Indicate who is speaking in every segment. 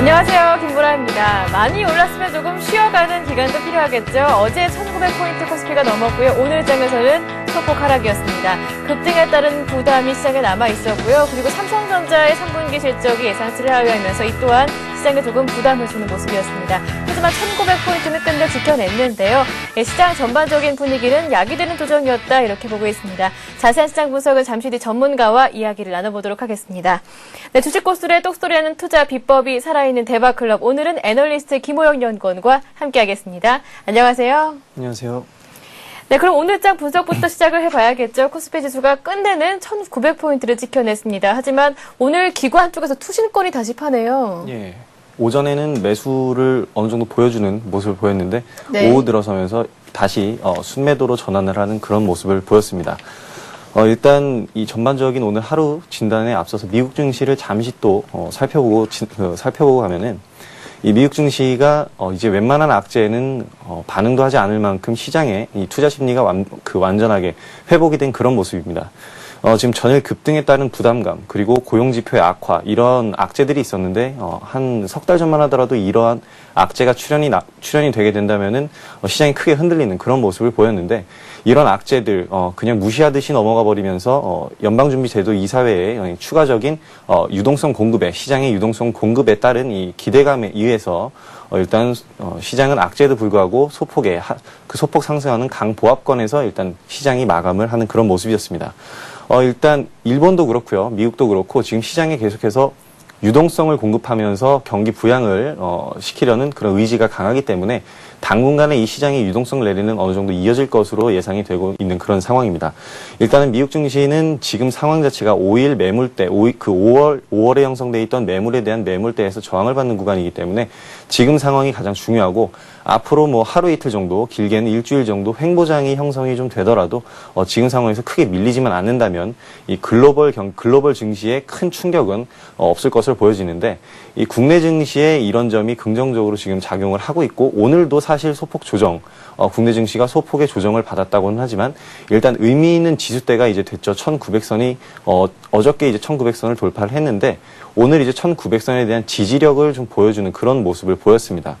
Speaker 1: 안녕하세요. 김보라입니다. 많이 올랐으면 조금 쉬어가는 기간도 필요하겠죠. 어제 1900포인트 코스피가 넘었고요. 오늘 장에서는 소폭 하락이었습니다. 급등에 따른 부담이 시장에 남아있었고요. 그리고 삼성전자의 3분기 실적이 예상치를 하회하면서 이 또한 시장에 조금 부담을 주는 모습이었습니다. 하지만 1900포인트는 끝내 지켜냈는데요. 시장 전반적인 분위기는 약이 되는 조정이었다 이렇게 보고 있습니다. 자세한 시장 분석은 잠시 뒤 전문가와 이야기를 나눠보도록 하겠습니다. 네, 주식 고수의 똑소리하는 투자 비법이 살아있는 대박클럽. 오늘은 애널리스트 김호영 연구원과 함께하겠습니다. 안녕하세요.
Speaker 2: 안녕하세요.
Speaker 1: 네, 그럼 오늘 장 분석부터 시작을 해봐야겠죠. 코스피 지수가 끝내는 1900포인트를 지켜냈습니다. 하지만 오늘 기관 쪽에서 투신권이 다시 파네요.
Speaker 2: 예. 오전에는 매수를 어느 정도 보여주는 모습을 보였는데
Speaker 1: 네.
Speaker 2: 오후 들어서면서 다시 순매도로 전환을 하는 그런 모습을 보였습니다. 일단 이 전반적인 오늘 하루 진단에 앞서서 미국 증시를 잠시 또 살펴보고 가면은 이 미국 증시가 이제 웬만한 악재는 반응도 하지 않을 만큼 시장의 이 투자 심리가 완전하게 회복이 된 그런 모습입니다. 지금 전일 급등에 따른 부담감, 그리고 고용지표의 악화, 이런 악재들이 있었는데, 한 석 달 전만 하더라도 이러한 악재가 출현이 되게 된다면은, 시장이 크게 흔들리는 그런 모습을 보였는데, 이런 악재들, 그냥 무시하듯이 넘어가 버리면서, 연방준비제도 이사회의 추가적인, 유동성 공급에, 시장의 유동성 공급에 따른 이 기대감에 의해서, 일단, 시장은 악재에도 불구하고 그 소폭 상승하는 강보합권에서 일단 시장이 마감을 하는 그런 모습이었습니다. 일단 일본도 그렇고요. 미국도 그렇고 지금 시장에 계속해서 유동성을 공급하면서 경기 부양을 시키려는 그런 의지가 강하기 때문에 당분간에 이 시장의 유동성 랠리는 어느 정도 이어질 것으로 예상이 되고 있는 그런 상황입니다. 일단은 미국 증시는 지금 상황 자체가 5일 매물대, 5월에 형성돼 있던 매물에 대한 매물대에서 저항을 받는 구간이기 때문에 지금 상황이 가장 중요하고 앞으로 뭐 하루 이틀 정도, 길게는 일주일 정도 횡보장이 형성이 좀 되더라도 지금 상황에서 크게 밀리지만 않는다면 이 글로벌 증시에 큰 충격은 없을 것으로 보여지는데 이 국내 증시에 이런 점이 긍정적으로 지금 작용을 하고 있고 오늘도 사실 소폭 조정, 국내 증시가 소폭의 조정을 받았다고는 하지만 일단 의미 있는 지수대가 이제 됐죠. 1900선이 어저께 이제 1900선을 돌파를 했는데 오늘 이제 1900선에 대한 지지력을 좀 보여주는 그런 모습을 보였습니다.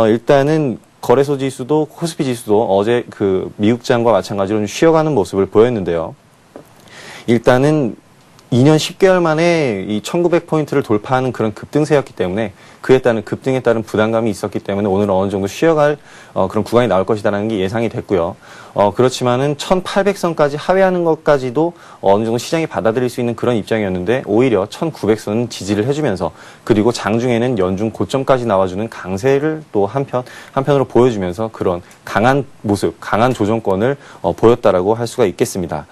Speaker 2: 일단은 거래소 지수도 코스피 지수도 어제 그 미국장과 마찬가지로 좀 쉬어가는 모습을 보였는데요. 일단은 2년 10개월 만에 이 1900포인트를 돌파하는 그런 급등세였기 때문에 급등에 따른 부담감이 있었기 때문에 오늘은 어느 정도 쉬어갈 그런 구간이 나올 것이다라는 게 예상이 됐고요. 그렇지만은 1800선까지 하회하는 것까지도 어느 정도 시장이 받아들일 수 있는 그런 입장이었는데 오히려 1900선은 지지를 해주면서 그리고 장중에는 연중 고점까지 나와주는 강세를 또 한편으로 보여주면서 그런 강한 모습, 강한 조정권을 보였다라고 할 수가 있겠습니다.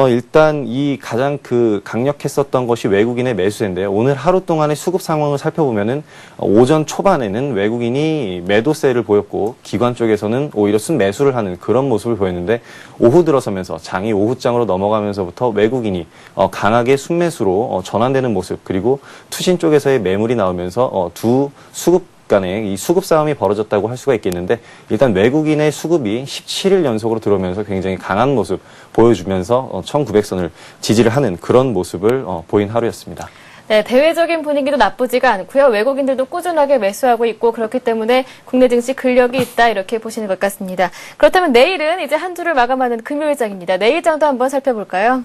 Speaker 2: 일단 이 가장 강력했었던 것이 외국인의 매수세인데요. 오늘 하루 동안의 수급 상황을 살펴보면은 오전 초반에는 외국인이 매도세를 보였고 기관 쪽에서는 오히려 순매수를 하는 그런 모습을 보였는데 오후 들어서면서 장이 오후장으로 넘어가면서부터 외국인이 강하게 순매수로 전환되는 모습 그리고 투신 쪽에서의 매물이 나오면서 두 수급 간에 이 수급 싸움이 벌어졌다고 할 수가 있겠는데 일단 외국인의 수급이 17일 연속으로 들어오면서 굉장히 강한 모습 보여주면서 1900선을 지지를 하는 그런 모습을 보인 하루였습니다.
Speaker 1: 네, 대외적인 분위기도 나쁘지가 않고요. 외국인들도 꾸준하게 매수하고 있고 그렇기 때문에 국내 증시 근력이 있다 이렇게 보시는 것 같습니다. 그렇다면 내일은 이제 한 주를 마감하는 금요일장입니다. 내일장도 한번 살펴볼까요?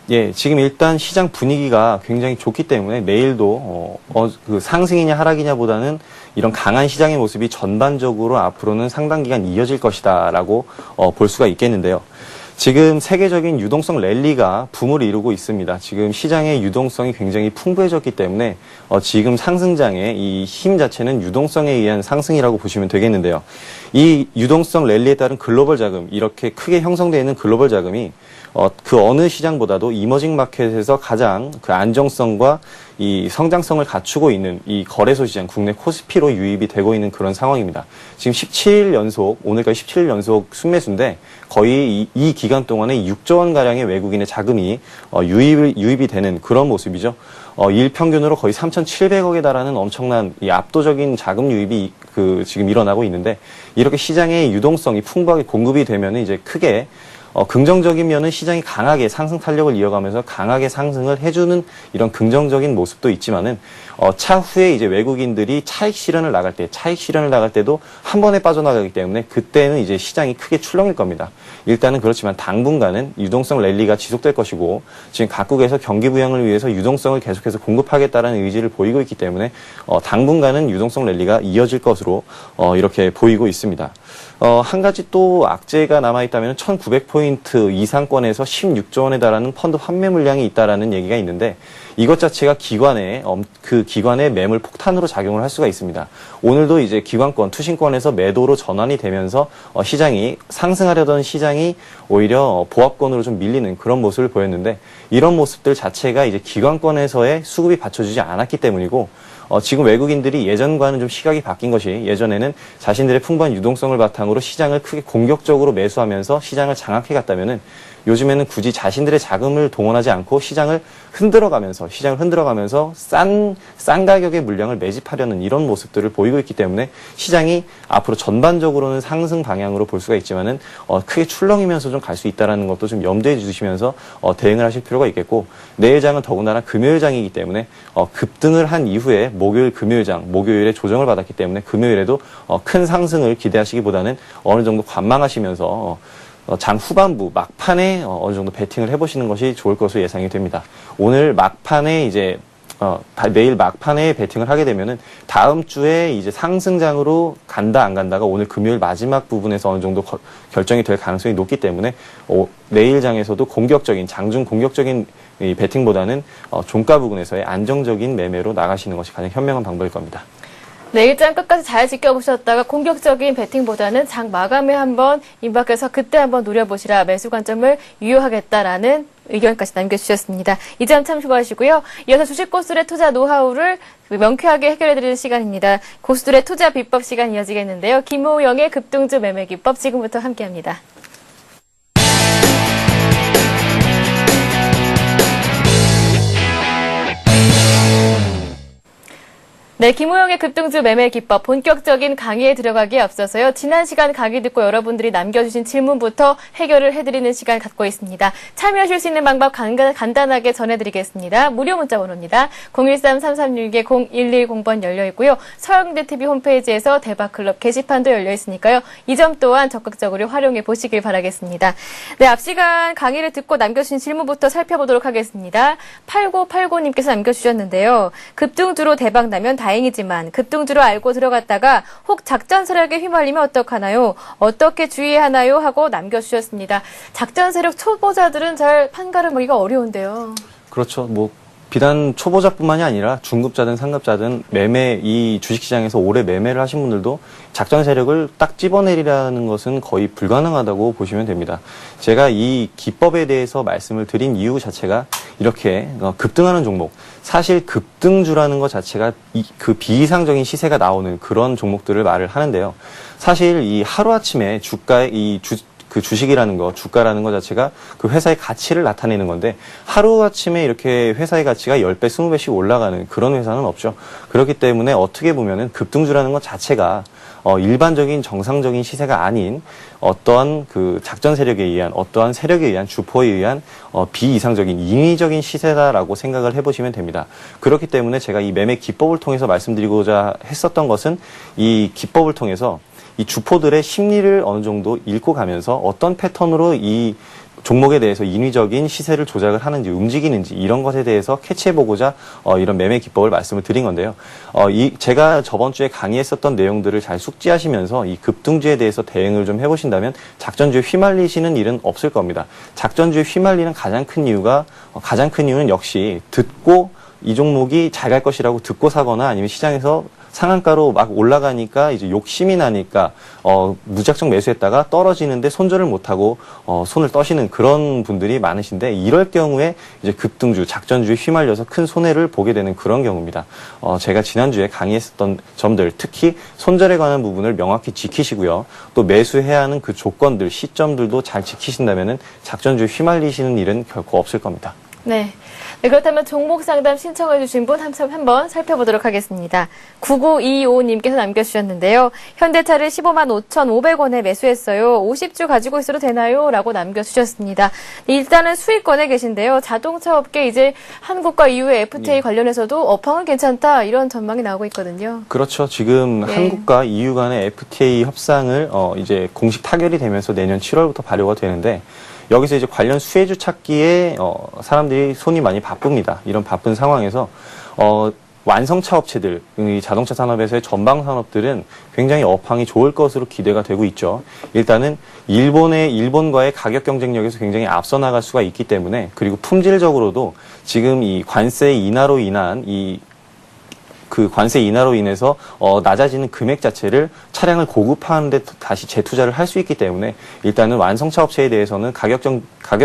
Speaker 2: 예, 지금 일단 시장 분위기가 굉장히 좋기 때문에 내일도 상승이냐 하락이냐보다는 이런 강한 시장의 모습이 전반적으로 앞으로는 상당 기간 이어질 것이다라고 볼 수가 있겠는데요. 지금 세계적인 유동성 랠리가 붐을 이루고 있습니다. 지금 시장의 유동성이 굉장히 풍부해졌기 때문에 지금 상승장의 이 힘 자체는 유동성에 의한 상승이라고 보시면 되겠는데요. 이 유동성 랠리에 따른 글로벌 자금, 이렇게 크게 형성되어 있는 글로벌 자금이 그 어느 시장보다도 이머징 마켓에서 가장 그 안정성과 이 성장성을 갖추고 있는 이 거래소 시장, 국내 코스피로 유입이 되고 있는 그런 상황입니다. 지금 17일 연속, 오늘까지 17일 연속 순매수인데 거의 이 기간 동안에 6조 원가량의 외국인의 자금이 유입이 되는 그런 모습이죠. 일평균으로 거의 3,700억에 달하는 엄청난 이 압도적인 자금 유입이 지금 일어나고 있는데 이렇게 시장의 유동성이 풍부하게 공급이 되면 이제 크게 긍정적인 면은 시장이 강하게 상승 탄력을 이어가면서 강하게 상승을 해주는 이런 긍정적인 모습도 있지만은 차후에 이제 외국인들이 차익 실현을 나갈 때도 한 번에 빠져나가기 때문에 그때는 이제 시장이 크게 출렁일 겁니다. 일단은 그렇지만 당분간은 유동성 랠리가 지속될 것이고 지금 각국에서 경기 부양을 위해서 유동성을 계속해서 공급하겠다라는 의지를 보이고 있기 때문에 당분간은 유동성 랠리가 이어질 것으로 이렇게 보이고 있습니다. 한 가지 또 악재가 남아있다면 1900포인트 이상권에서 16조 원에 달하는 펀드 환매 물량이 있다라는 얘기가 있는데 이것 자체가 기관의 매물 폭탄으로 작용을 할 수가 있습니다. 오늘도 이제 기관권, 투신권에서 매도로 전환이 되면서 시장이 상승하려던 시장이 오히려 보합권으로 좀 밀리는 그런 모습을 보였는데 이런 모습들 자체가 이제 기관권에서의 수급이 받쳐주지 않았기 때문이고 지금 외국인들이 예전과는 좀 시각이 바뀐 것이 예전에는 자신들의 풍부한 유동성을 바탕으로 시장을 크게 공격적으로 매수하면서 시장을 장악해 갔다면은 요즘에는 굳이 자신들의 자금을 동원하지 않고 시장을 흔들어가면서 싼 가격의 물량을 매집하려는 이런 모습들을 보이고 있기 때문에 시장이 앞으로 전반적으로는 상승 방향으로 볼 수가 있지만은 크게 출렁이면서 좀 갈 수 있다라는 것도 좀 염두에 두시면서 대응을 하실 필요가 있겠고 내일장은 더군다나 금요일장이기 때문에 급등을 한 이후에 목요일에 조정을 받았기 때문에 금요일에도 큰 상승을 기대하시기보다는 어느 정도 관망하시면서 장 후반부 막판에 어느 정도 베팅을 해보시는 것이 좋을 것으로 예상이 됩니다. 오늘 막판에 이제 내일 막판에 베팅을 하게 되면은 다음 주에 이제 상승장으로 간다 안 간다가 오늘 금요일 마지막 부분에서 어느 정도 결정이 될 가능성이 높기 때문에 내일장에서도 장중 공격적인 이 베팅보다는 종가 부분에서의 안정적인 매매로 나가시는 것이 가장 현명한 방법일 겁니다.
Speaker 1: 네, 일장 끝까지 잘 지켜보셨다가 공격적인 배팅보다는 장 마감에 한번 임박해서 그때 한번 노려보시라 매수 관점을 유효하겠다라는 의견까지 남겨주셨습니다. 이 점 참고하시고요. 이어서 주식 고수들의 투자 노하우를 명쾌하게 해결해드리는 시간입니다. 고수들의 투자 비법 시간 이어지겠는데요. 김호영의 급등주 매매 기법 지금부터 함께합니다. 네, 김호영의 급등주 매매 기법 본격적인 강의에 들어가기에 앞서서요. 지난 시간 강의 듣고 여러분들이 남겨주신 질문부터 해결을 해드리는 시간 갖고 있습니다. 참여하실 수 있는 방법 간단하게 전해드리겠습니다. 무료 문자 번호입니다. 013-3361-0110번 열려 있고요. 서영대 TV 홈페이지에서 대박클럽 게시판도 열려 있으니까요. 이 점 또한 적극적으로 활용해 보시길 바라겠습니다. 네, 앞 시간 강의를 듣고 남겨주신 질문부터 살펴보도록 하겠습니다. 8989님께서 남겨주셨는데요. 급등주로 대박 나면 다행이지만 급등주로 알고 들어갔다가 혹 작전 세력에 휘말리면 어떡하나요? 어떻게 주의해야 하나요? 하고 남겨주셨습니다. 작전 세력 초보자들은 잘 판가름하기가 어려운데요.
Speaker 2: 그렇죠. 비단 초보자뿐만이 아니라 중급자든 상급자든 이 주식시장에서 오래 매매를 하신 분들도 작전 세력을 딱 집어내리라는 것은 거의 불가능하다고 보시면 됩니다. 제가 이 기법에 대해서 말씀을 드린 이유 자체가 이렇게 급등하는 종목, 사실 급등주라는 것 자체가 그 비이상적인 시세가 나오는 그런 종목들을 말을 하는데요. 사실 이 하루아침에 그 주식이라는 거, 주가라는 것 자체가 그 회사의 가치를 나타내는 건데 하루아침에 이렇게 회사의 가치가 10배, 20배씩 올라가는 그런 회사는 없죠. 그렇기 때문에 어떻게 보면은 급등주라는 것 자체가 일반적인 정상적인 시세가 아닌 어떠한 그 작전 세력에 의한 어떠한 세력에 의한 주포에 의한 비이상적인 인위적인 시세다라고 생각을 해보시면 됩니다. 그렇기 때문에 제가 이 매매 기법을 통해서 말씀드리고자 했었던 것은 이 기법을 통해서 이 주포들의 심리를 어느 정도 읽고 가면서 어떤 패턴으로 이 종목에 대해서 인위적인 시세를 조작을 하는지 움직이는지 이런 것에 대해서 캐치해보고자 이런 매매 기법을 말씀을 드린 건데요. 제가 저번 주에 강의했었던 내용들을 잘 숙지하시면서 이 급등주에 대해서 대응을 좀 해보신다면 작전주에 휘말리시는 일은 없을 겁니다. 작전주에 휘말리는 가장 큰 이유는 역시 듣고 이 종목이 잘 갈 것이라고 듣고 사거나 아니면 시장에서 상한가로 막 올라가니까 이제 욕심이 나니까 무작정 매수했다가 떨어지는데 손절을 못하고 손을 떠시는 그런 분들이 많으신데 이럴 경우에 이제 급등주, 작전주에 휘말려서 큰 손해를 보게 되는 그런 경우입니다. 제가 지난주에 강의했었던 점들, 특히 손절에 관한 부분을 명확히 지키시고요. 또 매수해야 하는 그 조건들, 시점들도 잘 지키신다면은 작전주에 휘말리시는 일은 결코 없을 겁니다.
Speaker 1: 네. 네, 그렇다면 종목 상담 신청해 주신 분 한번 살펴보도록 하겠습니다. 9925님께서 남겨주셨는데요. 현대차를 15만 5,500원에 매수했어요. 50주 가지고 있어도 되나요? 라고 남겨주셨습니다. 일단은 수익권에 계신데요. 자동차 업계 이제 한국과 EU의 FTA 관련해서도 업황은 괜찮다 이런 전망이 나오고 있거든요.
Speaker 2: 그렇죠. 지금 한국과 EU 간의 FTA 협상을 이제 공식 타결이 되면서 내년 7월부터 발효가 되는데 여기서 이제 관련 수혜주 찾기에 사람들이 손이 많이 바쁩니다. 이런 바쁜 상황에서 완성차 업체들, 이 자동차 산업에서의 전방 산업들은 굉장히 업황이 좋을 것으로 기대가 되고 있죠. 일단은 일본과의 가격 경쟁력에서 굉장히 앞서 나갈 수가 있기 때문에, 그리고 품질적으로도 지금 이 관세 인하로 인한 그 관세 인하로 인해서 낮아지는 금액 자체를 차량을 고급화하는 데 다시 재투자를 할 수 있기 때문에 일단은 완성차 업체에 대해서는 가격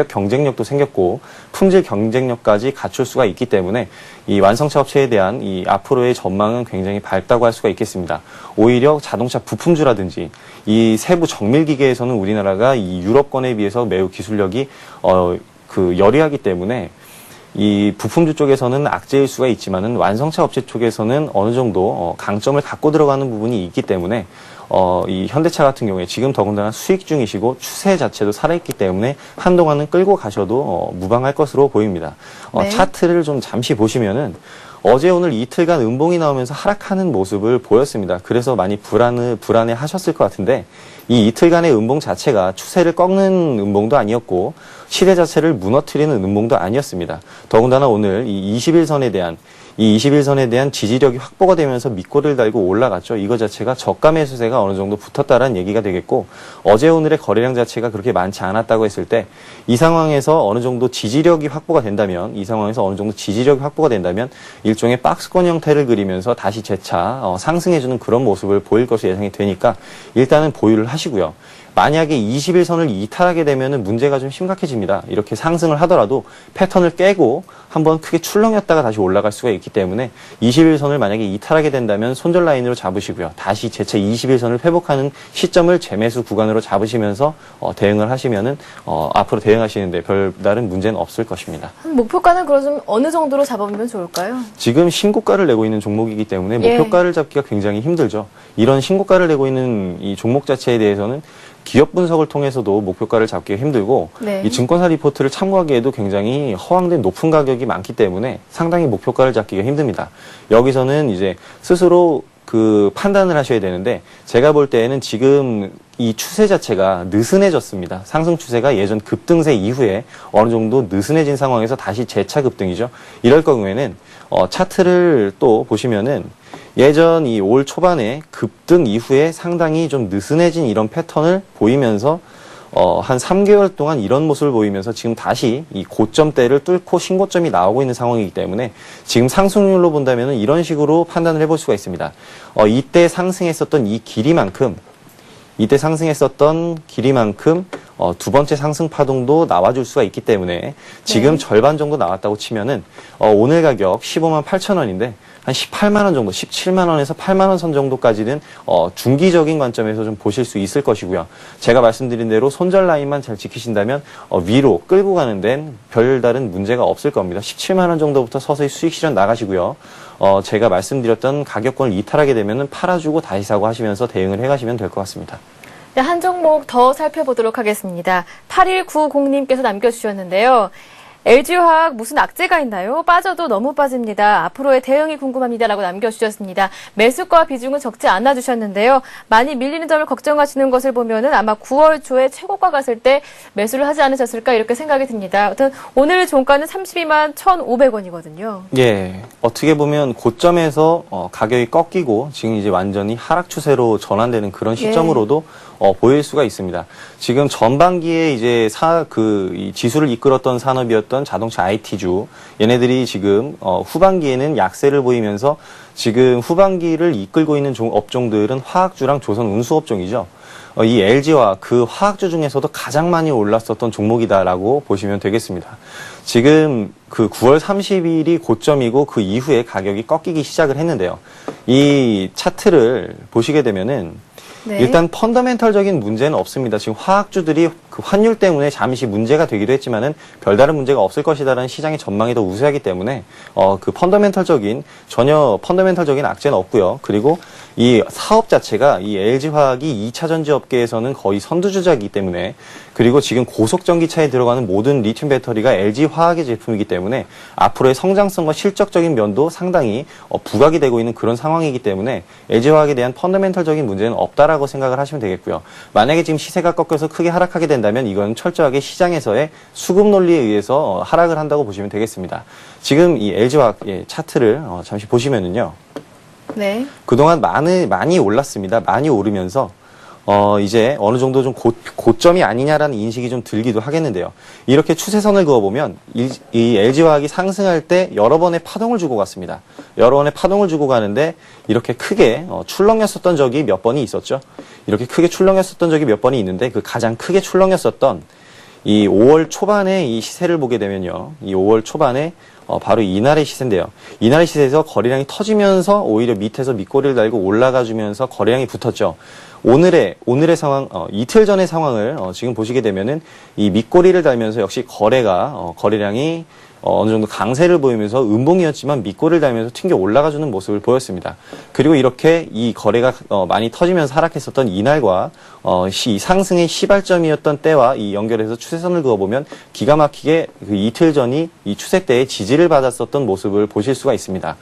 Speaker 2: 경쟁력도 생겼고 품질 경쟁력까지 갖출 수가 있기 때문에 이 완성차 업체에 대한 이 앞으로의 전망은 굉장히 밝다고 할 수가 있겠습니다. 오히려 자동차 부품주라든지 이 세부 정밀 기계에서는 우리나라가 이 유럽권에 비해서 매우 기술력이 열이하기 때문에 이 부품주 쪽에서는 악재일 수가 있지만은 완성차 업체 쪽에서는 어느 정도 강점을 갖고 들어가는 부분이 있기 때문에 이 현대차 같은 경우에 지금 더군다나 수익 중이시고 추세 자체도 살아있기 때문에 한동안은 끌고 가셔도 무방할 것으로 보입니다.
Speaker 1: 네.
Speaker 2: 차트를 좀 잠시 보시면은 어제 오늘 이틀간 음봉이 나오면서 하락하는 모습을 보였습니다. 그래서 많이 불안해 하셨을 것 같은데 이 이틀간의 음봉 자체가 추세를 꺾는 음봉도 아니었고 시대 자체를 무너뜨리는 음봉도 아니었습니다. 더군다나 오늘 이 21선에 대한 지지력이 확보가 되면서 밑골을 달고 올라갔죠. 이거 자체가 저가 매수세가 어느 정도 붙었다라는 얘기가 되겠고 어제 오늘의 거래량 자체가 그렇게 많지 않았다고 했을 때 이 상황에서 어느 정도 지지력이 확보가 된다면 일종의 박스권 형태를 그리면서 다시 재차 상승해주는 그런 모습을 보일 것으로 예상이 되니까 일단은 보유를 하시고요. 만약에 21선을 이탈하게 되면 문제가 좀 심각해집니다. 이렇게 상승을 하더라도 패턴을 깨고 한번 크게 출렁였다가 다시 올라갈 수가 있기 때문에 21선을 만약에 이탈하게 된다면 손절 라인으로 잡으시고요. 다시 재차 21선을 회복하는 시점을 재매수 구간으로 잡으시면서 대응을 하시면은 앞으로 대응하시는데 별다른 문제는 없을 것입니다.
Speaker 1: 목표가는 그럼 어느 정도로 잡으면 좋을까요?
Speaker 2: 지금 신고가를 내고 있는 종목이기 때문에 목표가를 잡기가 굉장히 힘들죠. 이런 신고가를 내고 있는 이 종목 자체에 대해서는 기업 분석을 통해서도 목표가를 잡기가 힘들고 이 증권사 리포트를 참고하기에도 굉장히 허황된 높은 가격이 많기 때문에 상당히 목표가를 잡기가 힘듭니다. 여기서는 이제 스스로 판단을 하셔야 되는데 제가 볼 때에는 지금 이 추세 자체가 느슨해졌습니다. 상승 추세가 예전 급등세 이후에 어느 정도 느슨해진 상황에서 다시 재차 급등이죠. 이럴 경우에는 차트를 또 보시면은 예전 이 올 초반에 급등 이후에 상당히 좀 느슨해진 이런 패턴을 보이면서 한 3개월 동안 이런 모습을 보이면서 지금 다시 이 고점대를 뚫고 신고점이 나오고 있는 상황이기 때문에 지금 상승률로 본다면 이런 식으로 판단을 해볼 수가 있습니다. 이때 상승했었던 길이만큼 두 번째 상승 파동도 나와줄 수가 있기 때문에 지금 절반 정도 나왔다고 치면은 오늘 가격 15만 8천 원인데 한 18만 원 정도, 17만 원에서 8만 원 선 정도까지는 중기적인 관점에서 좀 보실 수 있을 것이고요. 제가 말씀드린 대로 손절 라인만 잘 지키신다면 위로 끌고 가는 데는 별다른 문제가 없을 겁니다. 17만 원 정도부터 서서히 수익 실현 나가시고요. 제가 말씀드렸던 가격권을 이탈하게 되면은 팔아주고 다시 사고 하시면서 대응을 해가시면 될 것 같습니다.
Speaker 1: 네, 한 종목 더 살펴보도록 하겠습니다. 8190님께서 남겨주셨는데요. LG화학 무슨 악재가 있나요? 빠져도 너무 빠집니다. 앞으로의 대응이 궁금합니다라고 남겨주셨습니다. 매수가 비중은 적지 않아 주셨는데요. 많이 밀리는 점을 걱정하시는 것을 보면은 아마 9월 초에 최고가 갔을 때 매수를 하지 않으셨을까 이렇게 생각이 듭니다. 아무튼 오늘 종가는 32만 1,500원이거든요.
Speaker 2: 예, 어떻게 보면 고점에서 가격이 꺾이고 지금 이제 완전히 하락 추세로 전환되는 그런 시점으로도 보일 수가 있습니다. 지금 전반기에 이제 이 지수를 이끌었던 산업이었던 자동차 IT주, 얘네들이 지금 후반기에는 약세를 보이면서 지금 후반기를 이끌고 있는 업종들은 화학주랑 조선 운수업종이죠. 이 LG와 그 화학주 중에서도 가장 많이 올랐었던 종목이다라고 보시면 되겠습니다. 지금 그 9월 30일이 고점이고 그 이후에 가격이 꺾이기 시작을 했는데요. 이 차트를 보시게 되면은
Speaker 1: 네.
Speaker 2: 일단 펀더멘털적인 문제는 없습니다. 지금 화학주들이 그 환율 때문에 잠시 문제가 되기도 했지만은 별다른 문제가 없을 것이다라는 시장의 전망이 더 우세하기 때문에 그 전혀 펀더멘털적인 악재는 없고요. 그리고 이 사업 자체가 이 LG화학이 2차 전지 업계에서는 거의 선두주자이기 때문에, 그리고 지금 고속전기차에 들어가는 모든 리튬 배터리가 LG화학의 제품이기 때문에 앞으로의 성장성과 실적적인 면도 상당히 부각이 되고 있는 그런 상황이기 때문에 LG화학에 대한 펀더멘털적인 문제는 없다라고 생각을 하시면 되겠고요. 만약에 지금 시세가 꺾여서 크게 하락하게 된다면 이건 철저하게 시장에서의 수급 논리에 의해서 하락을 한다고 보시면 되겠습니다. 지금 이 LG화학의 차트를 잠시 보시면은요.
Speaker 1: 네.
Speaker 2: 그동안 많이 올랐습니다. 많이 오르면서 이제 어느 정도 좀 고점이 아니냐라는 인식이 좀 들기도 하겠는데요. 이렇게 추세선을 그어보면 이 LG화학이 상승할 때 여러 번의 파동을 주고 갔습니다. 여러 번의 파동을 주고 가는데 이렇게 크게 출렁였었던 적이 몇 번이 있었죠. 이렇게 크게 출렁였었던 적이 몇 번이 있는데 그 가장 크게 출렁였었던 이 5월 초반에 이 시세를 보게 되면요. 이 5월 초반에 바로 이날의 시세인데요. 이날의 시세에서 거래량이 터지면서 오히려 밑에서 밑꼬리를 달고 올라가 주면서 거래량이 붙었죠. 오늘의 상황, 이틀 전의 상황을 지금 보시게 되면은 이 밑꼬리를 달면서 역시 거래량이 어느 정도 강세를 보이면서 음봉이었지만 밑꼬리를 달면서 튕겨 올라가주는 모습을 보였습니다. 그리고 이렇게 이 거래가 많이 터지면서 하락했었던 이날과 이 상승의 시발점이었던 때와 이 연결해서 추세선을 그어보면 기가 막히게 그 이틀 전이 이 추세대의 지지를 받았었던 모습을 보실 수가 있습니다.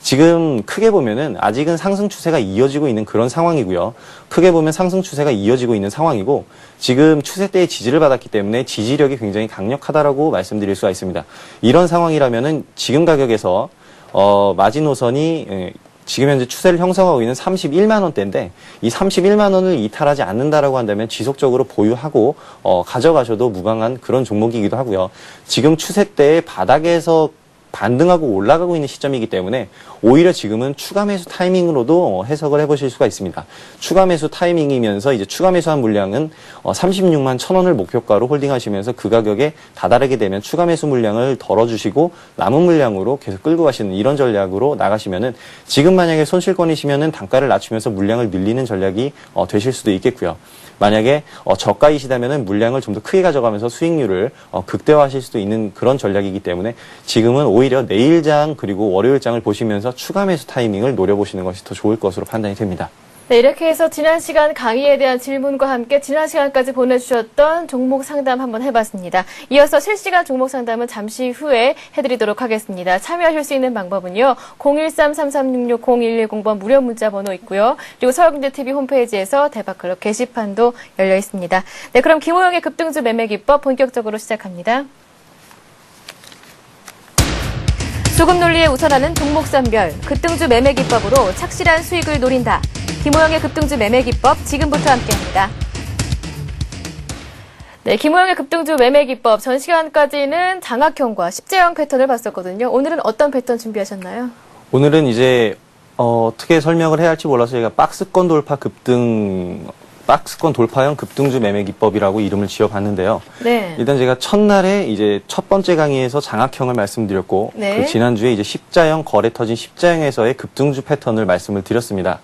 Speaker 2: 지금 크게 보면은 아직은 상승 추세가 이어지고 있는 그런 상황이고요. 크게 보면 상승 추세가 이어지고 있는 상황이고, 지금 추세대의 지지를 받았기 때문에 지지력이 굉장히 강력하다라고 말씀드릴 수가 있습니다. 이런 상황이라면은 지금 가격에서 마지노선이 지금 현재 추세를 형성하고 있는 31만 원대인데, 이 31만 원을 이탈하지 않는다라고 한다면 지속적으로 보유하고 가져가셔도 무방한 그런 종목이기도 하고요. 지금 추세대의 바닥에서 반등하고 올라가고 있는 시점이기 때문에 오히려 지금은 추가 매수 타이밍으로도 해석을 해보실 수가 있습니다. 추가 매수 타이밍이면서 이제 추가 매수한 물량은 36만 1,000원을 목표가로 홀딩하시면서 그 가격에 다다르게 되면 추가 매수 물량을 덜어주시고 남은 물량으로 계속 끌고 가시는 이런 전략으로 나가시면은, 지금 만약에 손실권이시면은 단가를 낮추면서 물량을 늘리는 전략이 되실 수도 있겠고요. 만약에 저가이시다면은 물량을 좀 더 크게 가져가면서 수익률을 극대화하실 수도 있는 그런 전략이기 때문에 지금은 오히려 내일장 그리고 월요일장을 보시면서 추가 매수 타이밍을 노려보시는 것이 더 좋을 것으로 판단이 됩니다.
Speaker 1: 네, 이렇게 해서 지난 시간 강의에 대한 질문과 함께 지난 시간까지 보내주셨던 종목 상담 한번 해봤습니다. 이어서 실시간 종목 상담은 잠시 후에 해드리도록 하겠습니다. 참여하실 수 있는 방법은요. 013-3366-0110번 무료 문자 번호 있고요. 그리고 서울경제TV 홈페이지에서 대박클럽 게시판도 열려 있습니다. 네, 그럼 김호영의 급등주 매매 기법 본격적으로 시작합니다. 수급 논리에 우선하는 종목 선별, 급등주 매매 기법으로 착실한 수익을 노린다. 김호영의 급등주 매매 기법 지금부터 함께합니다. 네, 김호영의 급등주 매매 기법 전 시간까지는 장악형과 십제형 패턴을 봤었거든요. 오늘은 어떤 패턴 준비하셨나요?
Speaker 2: 오늘은 이제 어떻게 설명을 해야 할지 몰라서 제가 박스권 돌파형 급등주 매매 기법이라고 이름을 지어봤는데요.
Speaker 1: 네.
Speaker 2: 일단 제가 첫날에 이제 첫 번째 강의에서 장악형을 말씀드렸고,
Speaker 1: 네.
Speaker 2: 그 지난주에 이제 십자형 거래 터진 십자형에서의 급등주 패턴을 말씀을 드렸습니다.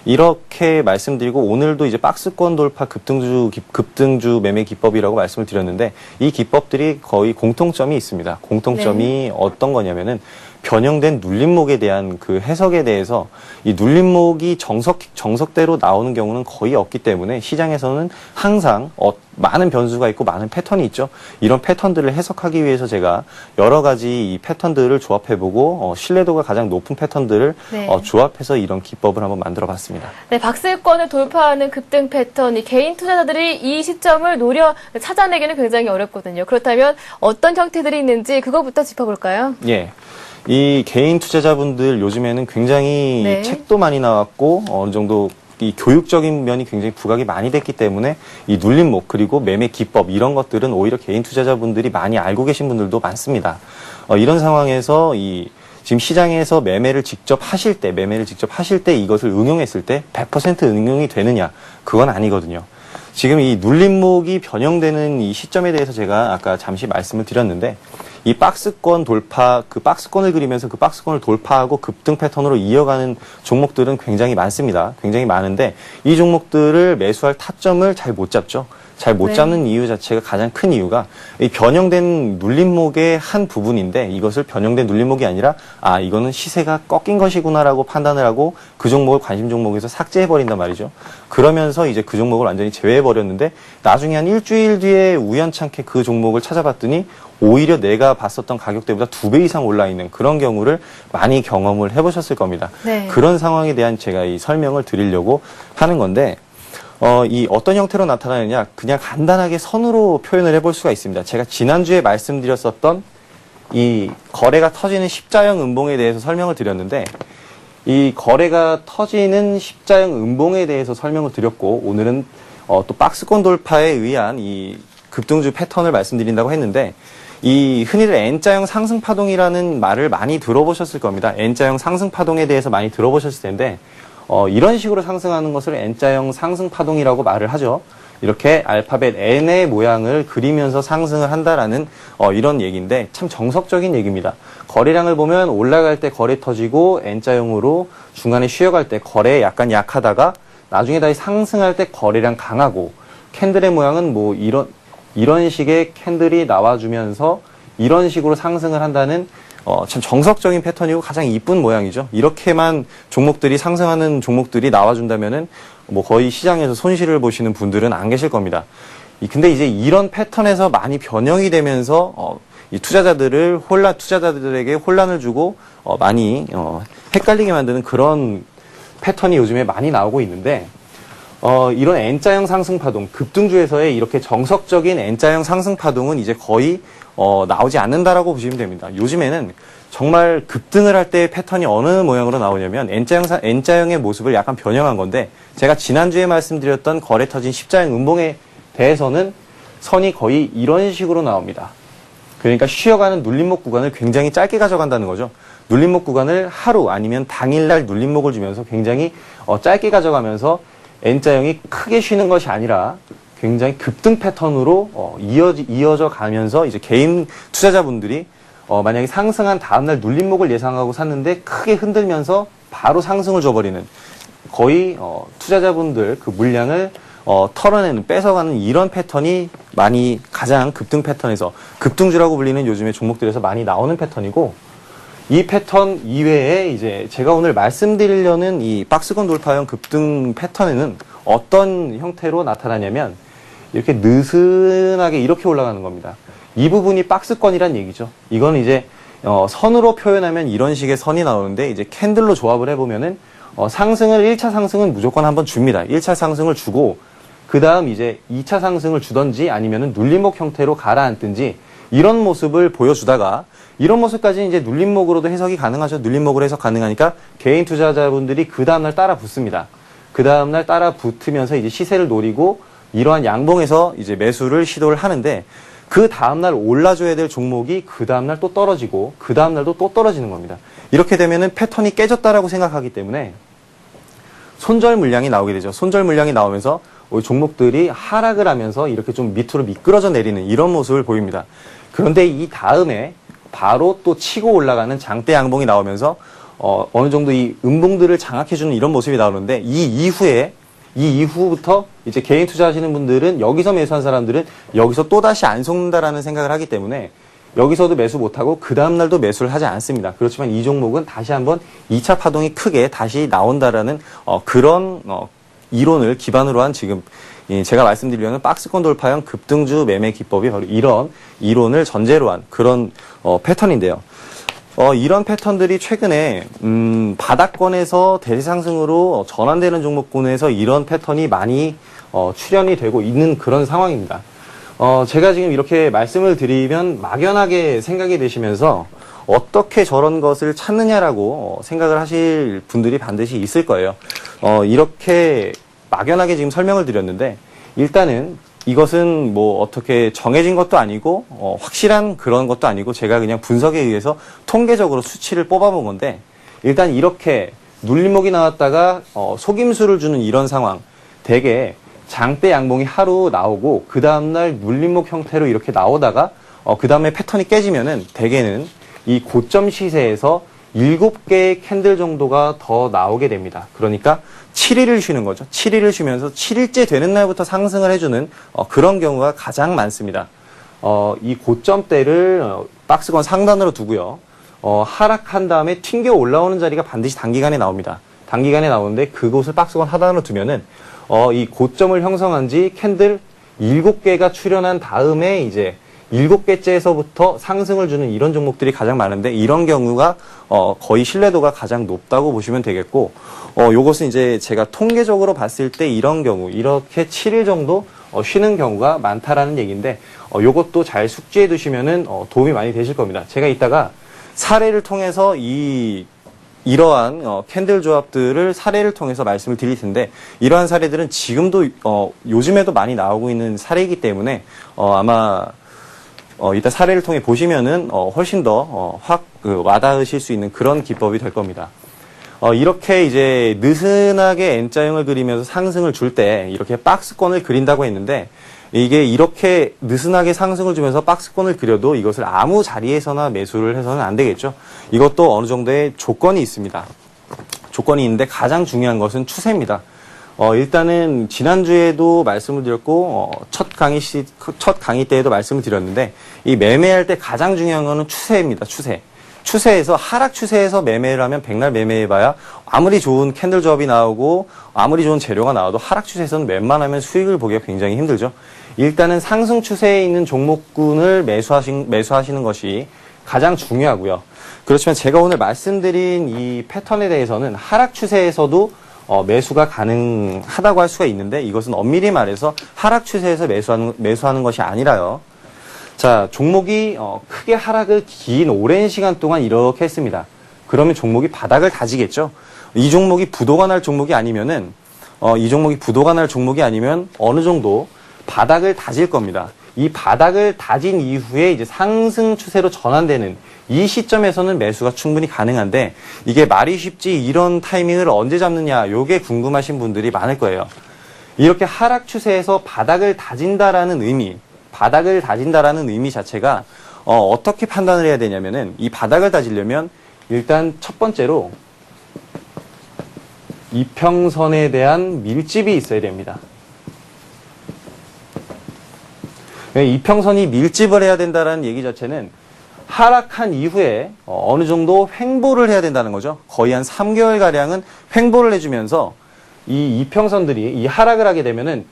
Speaker 2: 이렇게 말씀드리고 오늘도 이제 박스권 돌파 급등주 매매 기법이라고 말씀을 드렸는데, 이 기법들이 거의 공통점이 있습니다. 공통점이 어떤 거냐면은 변형된 눌림목에 대한 그 해석에 대해서 이 눌림목이 정석대로 나오는 경우는 거의 없기 때문에 시장에서는 항상 많은 변수가 있고 많은 패턴이 있죠. 이런 패턴들을 해석하기 위해서 제가 여러 가지 이 패턴들을 조합해보고 신뢰도가 가장 높은 패턴들을 조합해서 이런 기법을 한번 만들어봤습니다.
Speaker 1: 네, 박스권을 돌파하는 급등 패턴, 이 개인 투자자들이 이 시점을 찾아내기는 굉장히 어렵거든요. 그렇다면 어떤 형태들이 있는지 그거부터 짚어볼까요?
Speaker 2: 예. 이 개인 투자자분들 요즘에는 굉장히 책도 많이 나왔고 어느 정도 이 교육적인 면이 굉장히 부각이 많이 됐기 때문에 이 눌림목 그리고 매매 기법 이런 것들은 오히려 개인 투자자분들이 많이 알고 계신 분들도 많습니다. 이런 상황에서 지금 시장에서 매매를 직접 하실 때 이것을 응용했을 때 100% 응용이 되느냐? 그건 아니거든요. 지금 이 눌림목이 변형되는 이 시점에 대해서 제가 아까 잠시 말씀을 드렸는데, 이 박스권 돌파, 그 박스권을 그리면서 그 박스권을 돌파하고 급등 패턴으로 이어가는 종목들은 굉장히 많습니다. 굉장히 많은데 이 종목들을 매수할 타점을 잘 못 잡죠. 잘 못
Speaker 1: 네.
Speaker 2: 잡는 이유 자체가 가장 큰 이유가 이 변형된 눌림목의 한 부분인데 이것을 변형된 눌림목이 아니라 이거는 시세가 꺾인 것이구나라고 판단을 하고 그 종목을 관심 종목에서 삭제해버린단 말이죠. 그러면서 이제 그 종목을 완전히 제외해버렸는데 나중에 한 일주일 뒤에 우연찮게 그 종목을 찾아봤더니 오히려 내가 봤었던 가격대보다 2배 이상 올라있는 그런 경우를 많이 경험을 해보셨을 겁니다.
Speaker 1: 네.
Speaker 2: 그런 상황에 대한 제가 이 설명을 드리려고 하는 건데 이 어떤 형태로 나타나느냐 그냥 간단하게 선으로 표현을 해볼 수가 있습니다. 제가 지난주에 말씀드렸었던 이 거래가 터지는 십자형 음봉에 대해서 설명을 드렸는데 이 거래가 터지는 십자형 음봉에 대해서 설명을 드렸고 오늘은 또 박스권 돌파에 의한 이 급등주 패턴을 말씀드린다고 했는데 이 흔히들 N자형 상승 파동이라는 말을 많이 들어보셨을 겁니다. N자형 상승 파동에 대해서 많이 들어보셨을 텐데 이런 식으로 상승하는 것을 N자형 상승 파동이라고 말을 하죠. 이렇게 알파벳 N의 모양을 그리면서 상승을 한다라는 이런 얘기인데 참 정석적인 얘기입니다. 거래량을 보면 올라갈 때 거래 터지고 N자형으로 중간에 쉬어갈 때 거래 약간 약하다가 나중에 다시 상승할 때 거래량 강하고 캔들의 모양은 뭐 이런 식의 캔들이 나와주면서 이런 식으로 상승을 한다는 참 정석적인 패턴이고 가장 이쁜 모양이죠. 이렇게만 종목들이 상승하는 종목들이 나와준다면은 뭐 거의 시장에서 손실을 보시는 분들은 안 계실 겁니다. 근데 이제 이런 패턴에서 많이 변형이 되면서 이 투자자들에게 혼란을 주고 많이 헷갈리게 만드는 그런 패턴이 요즘에 많이 나오고 있는데 이런 N자형 상승 파동, 급등주에서의 이렇게 정석적인 N자형 상승 파동은 이제 거의 나오지 않는다라고 보시면 됩니다. 요즘에는 정말 급등을 할 때 패턴이 어느 모양으로 나오냐면 N자형의 모습을 약간 변형한 건데 제가 지난주에 말씀드렸던 거래 터진 십자형 음봉에 대해서는 선이 거의 이런 식으로 나옵니다. 그러니까 쉬어가는 눌림목 구간을 굉장히 짧게 가져간다는 거죠. 눌림목 구간을 하루 아니면 당일날 눌림목을 주면서 굉장히 짧게 가져가면서 N자형이 크게 쉬는 것이 아니라 굉장히 급등 패턴으로 이어져 가면서 이제 개인 투자자분들이 만약에 상승한 다음날 눌림목을 예상하고 샀는데 크게 흔들면서 바로 상승을 줘버리는 거의 투자자분들 그 물량을 털어내는 뺏어가는 이런 패턴이 많이 가장 급등 패턴에서 급등주라고 불리는 요즘의 종목들에서 많이 나오는 패턴이고 이 패턴 이외에 이제 제가 오늘 말씀드리려는 이 박스권 돌파형 급등 패턴에는 어떤 형태로 나타나냐면 이렇게 느슨하게 이렇게 올라가는 겁니다. 이 부분이 박스권이란 얘기죠. 이건 이제 선으로 표현하면 이런 식의 선이 나오는데 이제 캔들로 조합을 해보면은 상승을 1차 상승은 무조건 한번 줍니다. 1차 상승을 주고 그 다음 이제 2차 상승을 주던지 아니면은 눌림목 형태로 가라앉든지 이런 모습을 보여주다가 이런 모습까지 이제 눌림목으로도 해석이 가능하죠. 눌림목으로 해석 가능하니까 개인 투자자분들이 그 다음날 따라 붙습니다. 그 다음날 따라 붙으면서 이제 시세를 노리고 이러한 양봉에서 이제 매수를 시도를 하는데 그 다음날 올라줘야 될 종목이 그 다음날 또 떨어지고 그 다음날도 또 떨어지는 겁니다. 이렇게 되면은 패턴이 깨졌다라고 생각하기 때문에 손절 물량이 나오게 되죠. 손절 물량이 나오면서 종목들이 하락을 하면서 이렇게 좀 밑으로 미끄러져 내리는 이런 모습을 보입니다. 그런데 이 다음에 바로 또 치고 올라가는 장대 양봉이 나오면서 어느 정도 이 음봉들을 장악해주는 이런 모습이 나오는데 이 이후부터 이제 개인 투자하시는 분들은 여기서 매수한 사람들은 여기서 또다시 안 속는다라는 생각을 하기 때문에 여기서도 매수 못하고 그 다음날도 매수를 하지 않습니다. 그렇지만 이 종목은 다시 한번 2차 파동이 크게 다시 나온다라는 그런 이론을 기반으로 한 지금 제가 말씀드리려는 박스권 돌파형 급등주 매매 기법이 바로 이런 이론을 전제로 한 그런 패턴인데요. 이런 패턴들이 최근에 바닥권에서 대상승으로 전환되는 종목군에서 이런 패턴이 많이 출현이 되고 있는 그런 상황입니다. 제가 지금 이렇게 말씀을 드리면 막연하게 생각이 되시면서 어떻게 저런 것을 찾느냐라고 생각을 하실 분들이 반드시 있을 거예요. 이렇게 막연하게 지금 설명을 드렸는데 일단은 이것은 뭐 어떻게 정해진 것도 아니고 확실한 그런 것도 아니고 제가 그냥 분석에 의해서 통계적으로 수치를 뽑아본 건데 일단 이렇게 눌림목이 나왔다가 속임수를 주는 이런 상황 대개 장대 양봉이 하루 나오고 그 다음날 눌림목 형태로 이렇게 나오다가 그 다음에 패턴이 깨지면은 대개는 이 고점 시세에서 7개의 캔들 정도가 더 나오게 됩니다. 그러니까 7일을 쉬는 거죠. 7일을 쉬면서 7일째 되는 날부터 상승을 해주는 그런 경우가 가장 많습니다. 이 고점대를 박스권 상단으로 두고요. 하락한 다음에 튕겨 올라오는 자리가 반드시 단기간에 나옵니다. 단기간에 나오는데 그곳을 박스권 하단으로 두면은 이 고점을 형성한 지 캔들 7개가 출현한 다음에 이제 7개째에서부터 상승을 주는 이런 종목들이 가장 많은데 이런 경우가 거의 신뢰도가 가장 높다고 보시면 되겠고 요것은 이제 제가 통계적으로 봤을 때 이런 경우 이렇게 7일 정도 쉬는 경우가 많다라는 얘기인데 요것도 잘 숙지해 두시면은 도움이 많이 되실 겁니다. 제가 이따가 사례를 통해서 이러한 캔들 조합들을 사례를 통해서 말씀을 드릴 텐데 이러한 사례들은 지금도 요즘에도 많이 나오고 있는 사례이기 때문에 아마 이따 사례를 통해 보시면은 훨씬 더 확 와닿으실 수 있는 그런 기법이 될 겁니다. 이렇게 이제 느슨하게 N자형을 그리면서 상승을 줄 때 이렇게 박스권을 그린다고 했는데 이게 이렇게 느슨하게 상승을 주면서 박스권을 그려도 이것을 아무 자리에서나 매수를 해서는 안 되겠죠. 이것도 어느 정도의 조건이 있습니다. 조건이 있는데 가장 중요한 것은 추세입니다. 일단은 지난주에도 말씀을 드렸고 첫 강의 때에도 말씀을 드렸는데 이 매매할 때 가장 중요한 거는 추세입니다. 추세에서 하락 추세에서 매매를 하면 백날 매매해봐야 아무리 좋은 캔들 조합이 나오고 아무리 좋은 재료가 나와도 하락 추세에서는 웬만하면 수익을 보기가 굉장히 힘들죠. 일단은 상승 추세에 있는 종목군을 매수하시는 것이 가장 중요하고요. 그렇지만 제가 오늘 말씀드린 이 패턴에 대해서는 하락 추세에서도 매수가 가능하다고 할 수가 있는데 이것은 엄밀히 말해서 하락 추세에서 매수하는 것이 아니라요. 자, 종목이 크게 하락을 긴 오랜 시간 동안 이렇게 했습니다. 그러면 종목이 바닥을 다지겠죠. 이 종목이 부도가 날 종목이 아니면 어느 정도 바닥을 다질 겁니다. 이 바닥을 다진 이후에 이제 상승 추세로 전환되는 이 시점에서는 매수가 충분히 가능한데 이게 말이 쉽지 이런 타이밍을 언제 잡느냐 요게 궁금하신 분들이 많을 거예요. 이렇게 하락 추세에서 바닥을 다진다라는 의미 자체가 어떻게 판단을 해야 되냐면은 이 바닥을 다지려면 일단 첫 번째로 이평선에 대한 밀집이 있어야 됩니다. 이평선이 밀집을 해야 된다는 얘기 자체는 하락한 이후에 어느 정도 횡보를 해야 된다는 거죠. 거의 한 3개월가량은 횡보를 해주면서 이 이평선들이 이 하락을 하게 되면은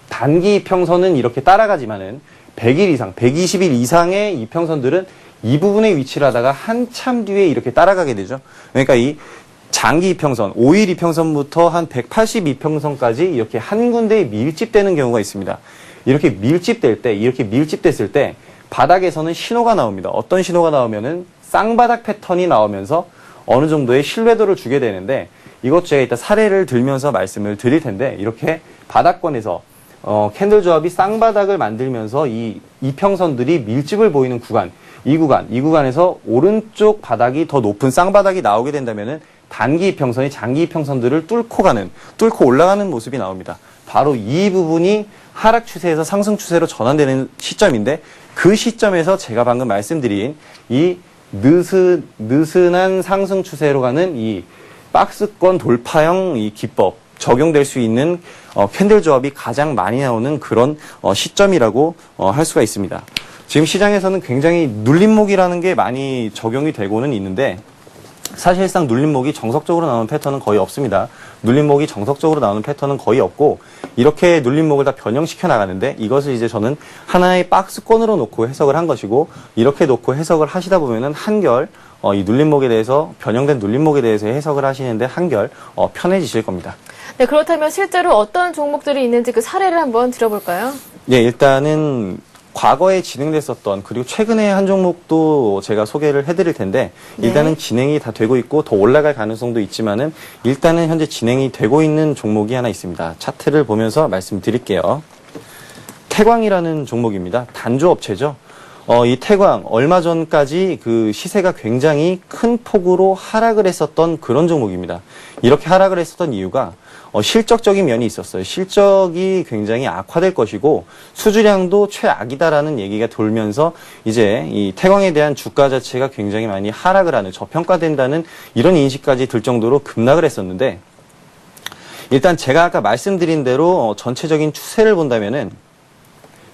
Speaker 2: 단기 이평선은 이렇게 따라가지만은 100일 이상, 120일 이상의 이평선들은 이 부분에 위치를 하다가 한참 뒤에 이렇게 따라가게 되죠. 그러니까 이 장기 이평선, 5일 이평선부터 한 182평선까지 이렇게 한 군데에 밀집되는 경우가 있습니다. 이렇게 밀집됐을 때 바닥에서는 신호가 나옵니다. 어떤 신호가 나오면은 쌍바닥 패턴이 나오면서 어느 정도의 신뢰도를 주게 되는데 이것 제가 이따 사례를 들면서 말씀을 드릴 텐데 이렇게 바닥권에서 캔들 조합이 쌍바닥을 만들면서 이 이평선들이 밀집을 보이는 구간, 이 구간에서 오른쪽 바닥이 더 높은 쌍바닥이 나오게 된다면은 단기 이평선이 장기 이평선들을 뚫고 올라가는 모습이 나옵니다. 바로 이 부분이 하락 추세에서 상승 추세로 전환되는 시점인데 그 시점에서 제가 방금 말씀드린 이 느슨한 상승 추세로 가는 이 박스권 돌파형 이 기법 적용될 수 있는 캔들 조합이 가장 많이 나오는 그런 시점이라고 할 수가 있습니다. 지금 시장에서는 굉장히 눌림목이라는 게 많이 적용이 되고는 있는데 사실상 눌림목이 정석적으로 나오는 패턴은 거의 없습니다. 눌림목이 정석적으로 나오는 패턴은 거의 없고 이렇게 눌림목을 다 변형시켜 나가는데 이것을 이제 저는 하나의 박스권으로 놓고 해석을 한 것이고 이렇게 놓고 해석을 하시다 보면은 한결 이 눌림목에 대해서 변형된 눌림목에 대해서 해석을 하시는데 한결 편해지실 겁니다.
Speaker 1: 네, 그렇다면 실제로 어떤 종목들이 있는지 그 사례를 한번 들어볼까요?
Speaker 2: 예, 일단은 과거에 진행됐었던 그리고 최근에 한 종목도 제가 소개를 해드릴 텐데 일단은 진행이 다 되고 있고 더 올라갈 가능성도 있지만은 일단은 현재 진행이 되고 있는 종목이 하나 있습니다. 차트를 보면서 말씀드릴게요. 태광이라는 종목입니다. 단조업체죠. 이 태광 얼마 전까지 그 시세가 굉장히 큰 폭으로 하락을 했었던 그런 종목입니다. 이렇게 하락을 했었던 이유가 실적적인 면이 있었어요. 실적이 굉장히 악화될 것이고 수주량도 최악이다라는 얘기가 돌면서 이제 이 태광에 대한 주가 자체가 굉장히 많이 하락을 하는, 저평가된다는 이런 인식까지 들 정도로 급락을 했었는데, 일단 제가 아까 말씀드린 대로 전체적인 추세를 본다면은,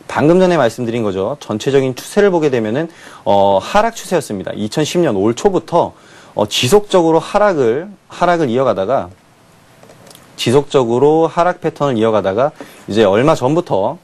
Speaker 2: 방금 전에 말씀드린 거죠. 전체적인 추세를 보게 되면은 하락 추세였습니다. 2010년 올 초부터 지속적으로 하락을 이어가다가, 지속적으로 하락 패턴을 이어가다가 이제 얼마 전부터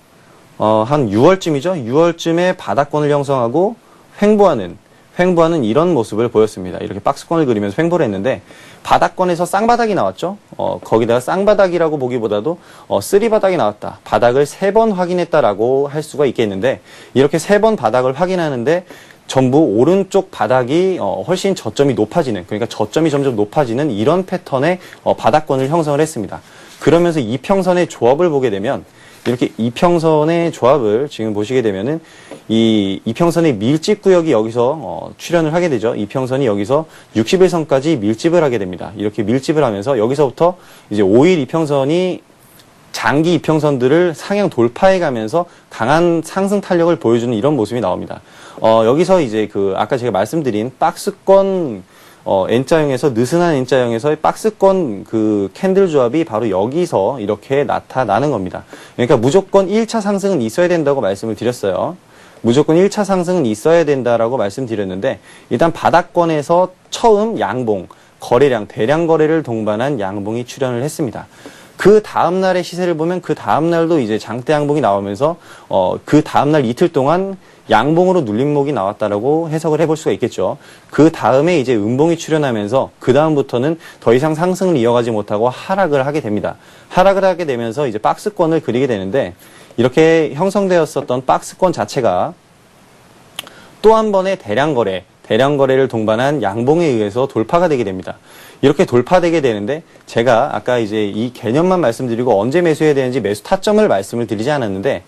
Speaker 2: 한 6월쯤이죠. 6월쯤에 바닥권을 형성하고 횡보하는 이런 모습을 보였습니다. 이렇게 박스권을 그리면서 횡보를 했는데, 바닥권에서 쌍바닥이 나왔죠. 거기다가 쌍바닥이라고 보기보다도 쓰리바닥이 나왔다. 바닥을 3번 확인했다라고 할 수가 있겠는데, 이렇게 3번 바닥을 확인하는데 전부 오른쪽 바닥이 훨씬 저점이 높아지는, 그러니까 저점이 점점 높아지는 이런 패턴의 바닥권을 형성을 했습니다. 그러면서 이평선의 조합을 보게 되면, 이렇게 이평선의 조합을 지금 보시게 되면은 이 이평선의 밀집 구역이 여기서 출현을 하게 되죠. 이평선이 여기서 60일선까지 밀집을 하게 됩니다. 이렇게 밀집을 하면서 여기서부터 이제 5일 이평선이 장기 이평선들을 상향 돌파해 가면서 강한 상승 탄력을 보여주는 이런 모습이 나옵니다. 여기서 이제 아까 제가 말씀드린 박스권 N자형에서, 느슨한 N자형에서의 박스권 캔들 조합이 바로 여기서 이렇게 나타나는 겁니다. 그러니까 무조건 1차 상승은 있어야 된다고 말씀을 드렸어요. 무조건 1차 상승은 있어야 된다라고 말씀드렸는데, 일단 바닥권에서 처음 양봉, 거래량, 대량 거래를 동반한 양봉이 출현을 했습니다. 그 다음날의 시세를 보면 그 다음날도 이제 장대 양봉이 나오면서 그 다음날 이틀 동안 양봉으로 눌림목이 나왔다라고 해석을 해볼 수가 있겠죠. 그 다음에 이제 음봉이 출현하면서 그 다음부터는 더 이상 상승을 이어가지 못하고 하락을 하게 됩니다. 하락을 하게 되면서 이제 박스권을 그리게 되는데, 이렇게 형성되었었던 박스권 자체가 또 한 번의 대량 거래를 동반한 양봉에 의해서 돌파가 되게 됩니다. 이렇게 돌파되게 되는데, 제가 아까 이제 이 개념만 말씀드리고 언제 매수해야 되는지 매수 타점을 말씀을 드리지 않았는데,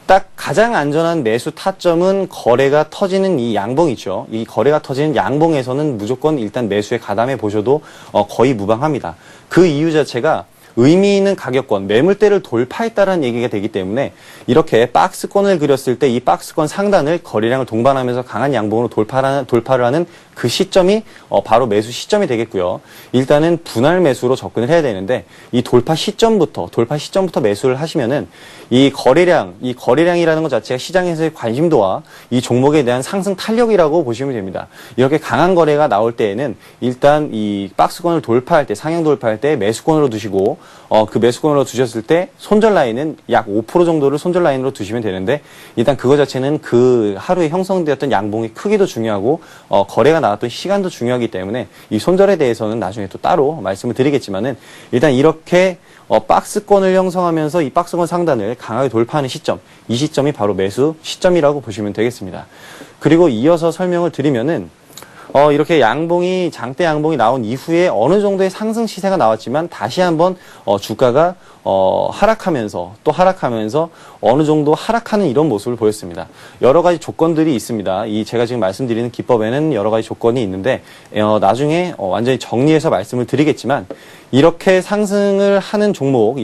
Speaker 2: 딱 가장 안전한 매수 타점은 거래가 터지는 이 양봉이죠. 이 거래가 터지는 양봉에서는 무조건 일단 매수에 가담해 보셔도 거의 무방합니다. 그 이유 자체가 의미 있는 가격권, 매물대를 돌파했다라는 얘기가 되기 때문에, 이렇게 박스권을 그렸을 때 이 박스권 상단을 거래량을 동반하면서 강한 양봉으로 돌파를 하는 그 시점이 바로 매수 시점이 되겠고요. 일단은 분할 매수로 접근을 해야 되는데, 이 돌파 시점부터 매수를 하시면은 이 거래량이라는 것 자체가 시장에서의 관심도와 이 종목에 대한 상승 탄력이라고 보시면 됩니다. 이렇게 강한 거래가 나올 때에는 일단 이 박스권을 돌파할 때, 상향 돌파할 때 매수권으로 두시고, 그 매수권으로 두셨을 때 손절 라인은 약 5% 정도를 손절 라인으로 두시면 되는데, 일단 그거 자체는 그 하루에 형성되었던 양봉의 크기도 중요하고 거래가 나왔던 시간도 중요하기 때문에 이 손절에 대해서는 나중에 또 따로 말씀을 드리겠지만은, 일단 이렇게 박스권을 형성하면서 이 박스권 상단을 강하게 돌파하는 시점, 이 시점이 바로 매수 시점이라고 보시면 되겠습니다. 그리고 이어서 설명을 드리면은, 이렇게 장대 양봉이 나온 이후에 어느 정도의 상승 시세가 나왔지만 다시 한번 주가가 하락하면서 어느 정도 하락하는 이런 모습을 보였습니다. 여러 가지 조건들이 있습니다. 제가 지금 말씀드리는 기법에는 여러 가지 조건이 있는데, 나중에 완전히 정리해서 말씀을 드리겠지만, 이렇게 상승을 하는 종목은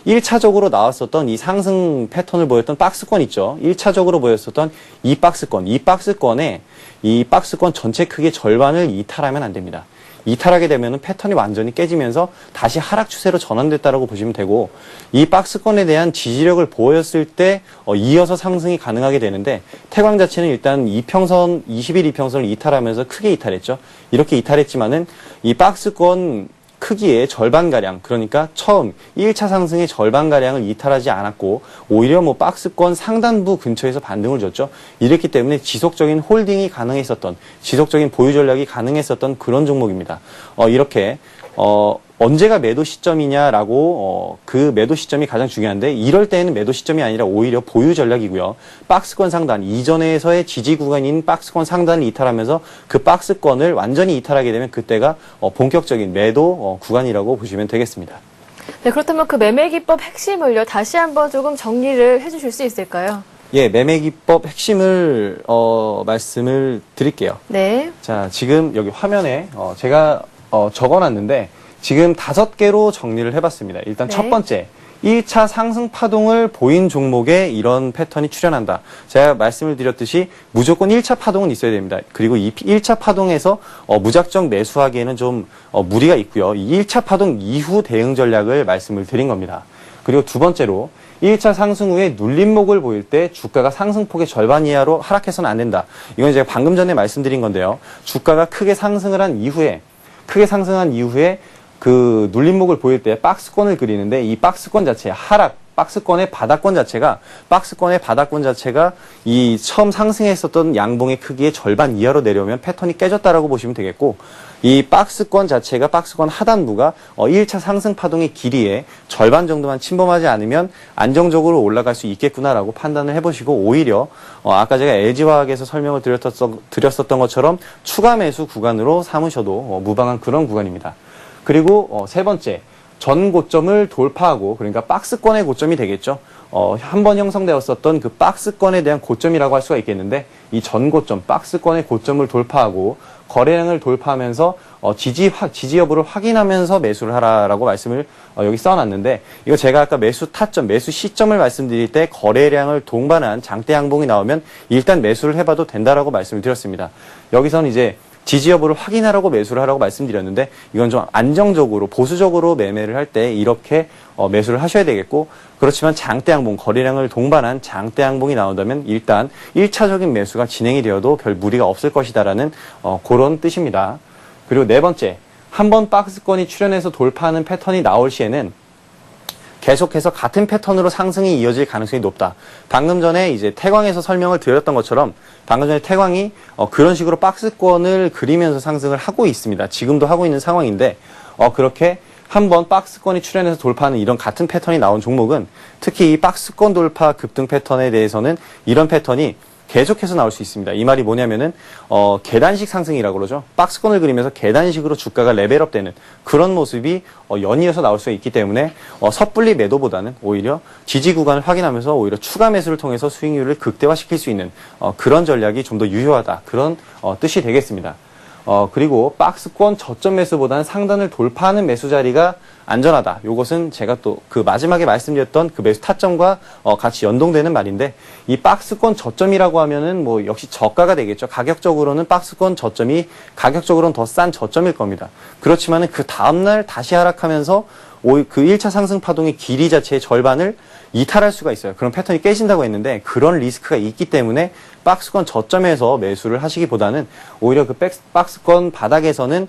Speaker 2: 1차적으로 나왔었던 이 상승 패턴을 보였던 박스권 있죠. 1차적으로 보였었던 이 박스권에 이 박스권 전체 크기의 절반을 이탈하면 안 됩니다. 이탈하게 되면 패턴이 완전히 깨지면서 다시 하락 추세로 전환됐다라고 보시면 되고, 이 박스권에 대한 지지력을 보였을 때 이어서 상승이 가능하게 되는데, 태광 자체는 일단 21일 이평선을 이탈하면서 크게 이탈했죠. 이렇게 이탈했지만은 이 박스권 크기의 절반가량, 그러니까 처음 1차 상승의 절반가량을 이탈하지 않았고, 오히려 박스권 상단부 근처에서 반등을 줬죠. 이랬기 때문에 지속적인 홀딩이 가능했었던, 지속적인 보유 전략이 가능했었던 그런 종목입니다. 이렇게 언제가 매도 시점이냐라고 그 매도 시점이 가장 중요한데, 이럴 때는 매도 시점이 아니라 오히려 보유 전략이고요. 박스권 상단, 이전에서의 지지 구간인 박스권 상단을 이탈하면서 그 박스권을 완전히 이탈하게 되면 그때가 본격적인 매도 구간이라고 보시면 되겠습니다.
Speaker 1: 네, 그렇다면 그 매매 기법 핵심을요, 다시 한번 조금 정리를 해주실 수 있을까요?
Speaker 2: 예, 매매 기법 핵심을 말씀을 드릴게요.
Speaker 1: 네.
Speaker 2: 자, 지금 여기 화면에 제가 적어놨는데 지금 5개로 정리를 해봤습니다. 일단
Speaker 1: 네.
Speaker 2: 첫 번째, 1차 상승 파동을 보인 종목에 이런 패턴이 출현한다. 제가 말씀을 드렸듯이 무조건 1차 파동은 있어야 됩니다. 그리고 이 1차 파동에서 무작정 매수하기에는 좀 무리가 있고요. 이 1차 파동 이후 대응 전략을 말씀을 드린 겁니다. 그리고 두 번째로 1차 상승 후에 눌림목을 보일 때 주가가 상승폭의 절반 이하로 하락해서는 안 된다. 이건 제가 방금 전에 말씀드린 건데요. 주가가 크게 상승한 이후에 그 눌림목을 보일 때 박스권을 그리는데 이 박스권 자체 박스권의 바닥권 자체가 이 처음 상승했었던 양봉의 크기의 절반 이하로 내려오면 패턴이 깨졌다라고 보시면 되겠고, 이 박스권 자체가 박스권 하단부가 1차 상승 파동의 길이의 절반 정도만 침범하지 않으면 안정적으로 올라갈 수 있겠구나라고 판단을 해보시고, 오히려 아까 제가 LG화학에서 설명을 드렸었던 것처럼 추가 매수 구간으로 삼으셔도 무방한 그런 구간입니다. 그리고 세 번째, 전 고점을 돌파하고, 그러니까 박스권의 고점이 되겠죠. 한 번 형성되었었던 그 박스권에 대한 고점이라고 할 수가 있겠는데, 이 전 고점, 박스권의 고점을 돌파하고 거래량을 돌파하면서 지지 여부를 확인하면서 매수를 하라라고 말씀을 여기 써놨는데, 이거 제가 아까 매수 타점, 매수 시점을 말씀드릴 때 거래량을 동반한 장대 양봉이 나오면 일단 매수를 해봐도 된다라고 말씀을 드렸습니다. 여기서는 이제 지지 여부를 확인하라고 매수를 하라고 말씀드렸는데, 이건 좀 안정적으로 보수적으로 매매를 할 때 이렇게 매수를 하셔야 되겠고, 그렇지만 장대 양봉, 거래량을 동반한 장대 양봉이 나온다면 일단 1차적인 매수가 진행이 되어도 별 무리가 없을 것이다라는 그런 뜻입니다. 그리고 네 번째, 한번 박스권이 출현해서 돌파하는 패턴이 나올 시에는 계속해서 같은 패턴으로 상승이 이어질 가능성이 높다. 방금 전에 이제 태광에서 설명을 드렸던 것처럼 방금 전에 태광이 그런 식으로 박스권을 그리면서 상승을 하고 있습니다. 지금도 하고 있는 상황인데, 그렇게 한번 박스권이 출현해서 돌파하는 이런 같은 패턴이 나온 종목은, 특히 이 박스권 돌파 급등 패턴에 대해서는 이런 패턴이 계속해서 나올 수 있습니다. 이 말이 뭐냐면은 계단식 상승이라고 그러죠. 박스권을 그리면서 계단식으로 주가가 레벨업되는 그런 모습이 연이어서 나올 수 있기 때문에 섣불리 매도보다는 오히려 지지 구간을 확인하면서 오히려 추가 매수를 통해서 수익률을 극대화시킬 수 있는 그런 전략이 좀 더 유효하다, 그런 뜻이 되겠습니다. 그리고 박스권 저점 매수보다는 상단을 돌파하는 매수 자리가 안전하다. 요것은 제가 또 그 마지막에 말씀드렸던 그 매수 타점과 같이 연동되는 말인데, 이 박스권 저점이라고 하면은 뭐 역시 저가가 되겠죠. 가격적으로는 박스권 저점이 가격적으로는 더 싼 저점일 겁니다. 그렇지만은 그 다음날 다시 하락하면서 그 1차 상승 파동의 길이 자체의 절반을 이탈할 수가 있어요. 그런 패턴이 깨진다고 했는데, 그런 리스크가 있기 때문에 박스권 저점에서 매수를 하시기보다는 오히려 그 박스권 바닥에서는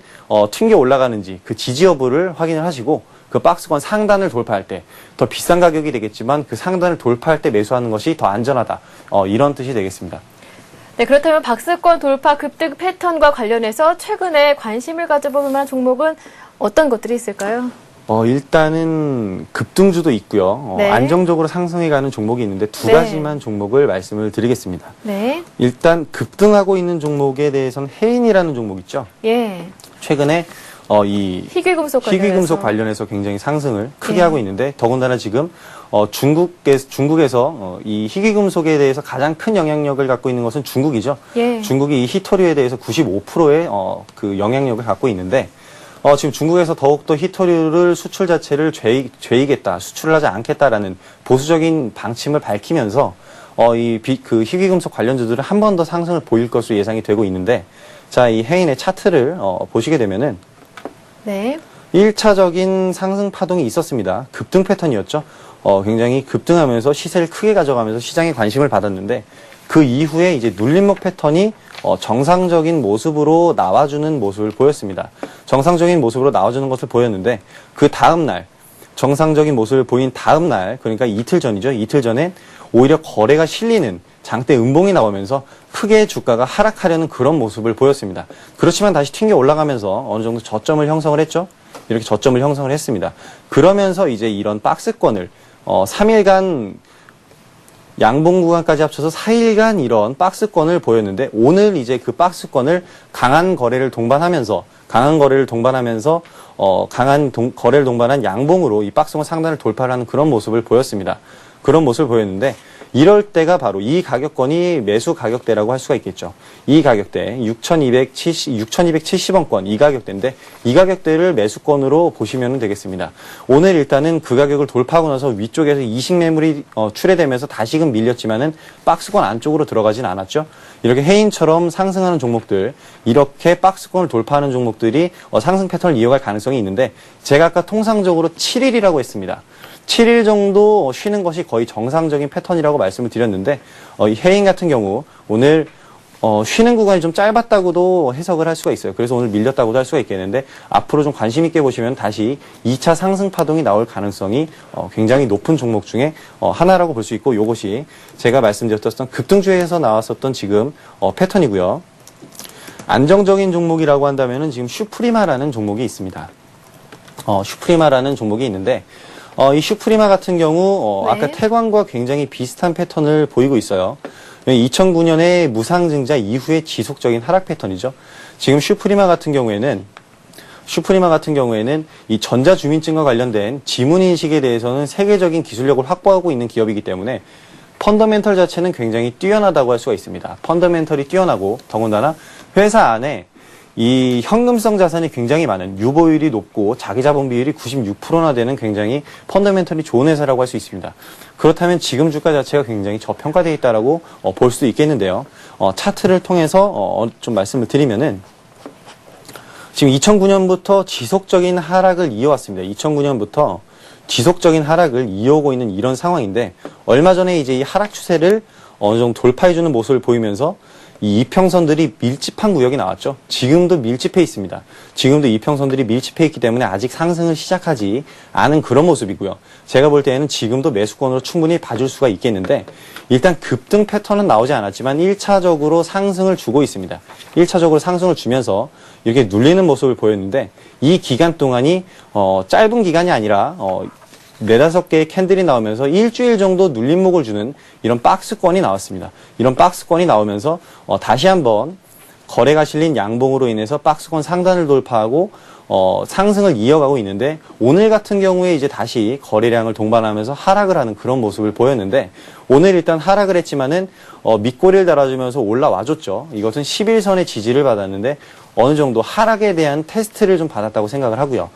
Speaker 2: 튕겨 올라가는지 그 지지 여부를 확인을 하시고, 그 박스권 상단을 돌파할 때 더 비싼 가격이 되겠지만 그 상단을 돌파할 때 매수하는 것이 더 안전하다, 이런 뜻이 되겠습니다.
Speaker 1: 네, 그렇다면 박스권 돌파 급등 패턴과 관련해서 최근에 관심을 가져볼 만한 종목은 어떤 것들이 있을까요?
Speaker 2: 일단은 급등주도 있고요.
Speaker 1: 네.
Speaker 2: 안정적으로 상승해가는 종목이 있는데 두
Speaker 1: 네.
Speaker 2: 가지만 종목을 말씀을 드리겠습니다.
Speaker 1: 네.
Speaker 2: 일단 급등하고 있는 종목에 대해서는 해인이라는 종목 있죠.
Speaker 1: 예.
Speaker 2: 최근에 이 희귀금속 관련해서 굉장히 상승을 크게
Speaker 1: 예.
Speaker 2: 하고 있는데, 더군다나 지금 중국에서 이 희귀금속에 대해서 가장 큰 영향력을 갖고 있는 것은 중국이죠.
Speaker 1: 예.
Speaker 2: 중국이 이 희토류에 대해서 95%의 그 영향력을 갖고 있는데, 지금 중국에서 더욱더 희토류를 수출 자체를 죄이겠다, 수출을 하지 않겠다라는 보수적인 방침을 밝히면서 그 희귀금속 관련주들은 한 번 더 상승을 보일 것으로 예상이 되고 있는데, 자, 이 해인의 차트를 보시게 되면은
Speaker 1: 네.
Speaker 2: 1차적인 상승 파동이 있었습니다. 급등 패턴이었죠. 굉장히 급등하면서 시세를 크게 가져가면서 시장에 관심을 받았는데, 그 이후에 이제 눌림목 패턴이 정상적인 모습으로 나와주는 모습을 보였습니다. 정상적인 모습으로 나와주는 것을 보였는데, 그 다음날, 정상적인 모습을 보인 다음날, 그러니까 이틀 전이죠. 이틀 전에 오히려 거래가 실리는 장대 음봉이 나오면서 크게 주가가 하락하려는 그런 모습을 보였습니다. 그렇지만 다시 튕겨 올라가면서 어느 정도 저점을 형성을 했죠. 이렇게 저점을 형성을 했습니다. 그러면서 이제 이런 박스권을 3일간 양봉 구간까지 합쳐서 4일간 이런 박스권을 보였는데, 오늘 이제 그 박스권을 강한 거래를 동반하면서 거래를 동반한 양봉으로 이 박스권 상단을 돌파하는 그런 모습을 보였습니다. 그런 모습을 보였는데, 이럴 때가 바로 이 가격권이 매수 가격대라고 할 수가 있겠죠. 이 가격대 6,270원권 이 가격대인데 이 가격대를 매수권으로 보시면 되겠습니다. 오늘 일단은 그 가격을 돌파하고 나서 위쪽에서 이식 매물이 출회되면서 다시금 밀렸지만은 박스권 안쪽으로 들어가진 않았죠. 이렇게 해인처럼 상승하는 종목들, 이렇게 박스권을 돌파하는 종목들이 상승 패턴을 이어갈 가능성이 있는데 제가 아까 통상적으로 7일이라고 했습니다. 7일 정도 쉬는 것이 거의 정상적인 패턴이라고 말씀을 드렸는데 이 해인 같은 경우 오늘 쉬는 구간이 좀 짧았다고도 해석을 할 수가 있어요. 그래서 오늘 밀렸다고도 할 수가 있겠는데 앞으로 좀 관심 있게 보시면 다시 2차 상승 파동이 나올 가능성이 굉장히 높은 종목 중에 하나라고 볼 수 있고 이것이 제가 말씀드렸던 급등주에서 나왔었던 지금 패턴이고요. 안정적인 종목이라고 한다면은 지금 슈프리마라는 종목이 있습니다. 슈프리마라는 종목이 있는데 이 슈프리마 같은 경우
Speaker 1: 네.
Speaker 2: 아까 태광과 굉장히 비슷한 패턴을 보이고 있어요. 2009년에 무상증자 이후에 지속적인 하락 패턴이죠. 지금 슈프리마 같은 경우에는 이 전자주민증과 관련된 지문인식에 대해서는 세계적인 기술력을 확보하고 있는 기업이기 때문에 펀더멘털 자체는 굉장히 뛰어나다고 할 수가 있습니다. 펀더멘털이 뛰어나고 더군다나 회사 안에 이 현금성 자산이 굉장히 많은 유보율이 높고 자기 자본 비율이 96%나 되는 굉장히 펀더멘털이 좋은 회사라고 할 수 있습니다. 그렇다면 지금 주가 자체가 굉장히 저평가되어 있다라고 볼 수도 있겠는데요. 차트를 통해서 좀 말씀을 드리면은 지금 2009년부터 지속적인 하락을 이어왔습니다. 2009년부터 지속적인 하락을 이어오고 있는 이런 상황인데 얼마 전에 이제 이 하락 추세를 어느 정도 돌파해주는 모습을 보이면서 이 이평선들이 밀집한 구역이 나왔죠. 지금도 밀집해 있습니다. 지금도 이평선들이 밀집해 있기 때문에 아직 상승을 시작하지 않은 그런 모습이고요. 제가 볼 때에는 지금도 매수권으로 충분히 봐줄 수가 있겠는데 일단 급등 패턴은 나오지 않았지만 1차적으로 상승을 주고 있습니다. 1차적으로 상승을 주면서 이렇게 눌리는 모습을 보였는데 이 기간 동안이 짧은 기간이 아니라 4-5개의 캔들이 나오면서 일주일 정도 눌림목을 주는 이런 박스권이 나왔습니다. 이런 박스권이 나오면서 다시 한번 거래가 실린 양봉으로 인해서 박스권 상단을 돌파하고 상승을 이어가고 있는데 오늘 같은 경우에 이제 다시 거래량을 동반하면서 하락을 하는 그런 모습을 보였는데 오늘 일단 하락을 했지만은 밑꼬리를 달아주면서 올라와줬죠. 이것은 11선의 지지를 받았는데 어느 정도 하락에 대한 테스트를 좀 받았다고 생각을 하고요.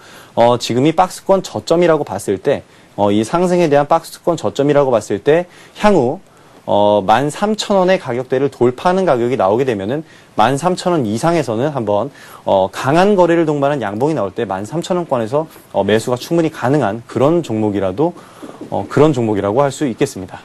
Speaker 2: 지금 이 박스권 저점이라고 봤을 때, 이 상승에 대한 박스권 저점이라고 봤을 때, 향후, 13,000원의 가격대를 돌파하는 가격이 나오게 되면은 13,000원 이상에서는 한번, 강한 거래를 동반한 양봉이 나올 때 13,000원권에서 매수가 충분히 가능한 그런 종목이라고 할 수 있겠습니다.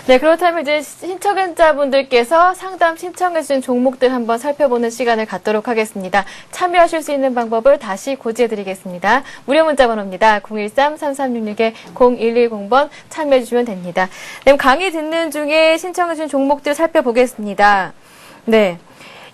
Speaker 1: 네, 그렇다면 이제 신청자분들께서 상담 신청해주신 종목들 한번 살펴보는 시간을 갖도록 하겠습니다. 참여하실 수 있는 방법을 다시 고지해드리겠습니다. 무료 문자 번호입니다. 013-3366-0110번 참여해주시면 됩니다. 네, 강의 듣는 중에 신청해주신 종목들 살펴보겠습니다. 네.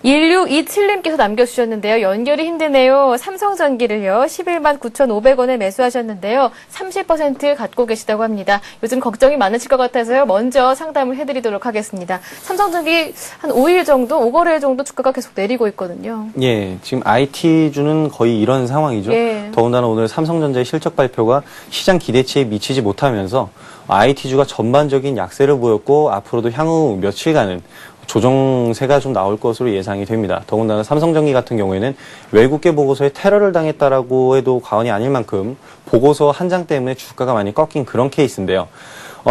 Speaker 1: 1627님께서 남겨주셨는데요. 연결이 힘드네요. 삼성전기를요. 11만 9,500원에 매수하셨는데요. 30% 갖고 계시다고 합니다. 요즘 걱정이 많으실 것 같아서요. 먼저 상담을 해드리도록 하겠습니다. 삼성전기 한 5일 정도, 5거래일 정도 주가가 계속 내리고 있거든요.
Speaker 2: 예, 지금 IT주는 거의 이런 상황이죠.
Speaker 1: 예.
Speaker 2: 더군다나 오늘 삼성전자의 실적 발표가 시장 기대치에 미치지 못하면서 IT주가 전반적인 약세를 보였고 앞으로도 향후 며칠간은 조정세가 좀 나올 것으로 예상이 됩니다. 더군다나 삼성전기 같은 경우에는 외국계 보고서에 테러를 당했다라고 해도 과언이 아닐 만큼 보고서 한 장 때문에 주가가 많이 꺾인 그런 케이스인데요.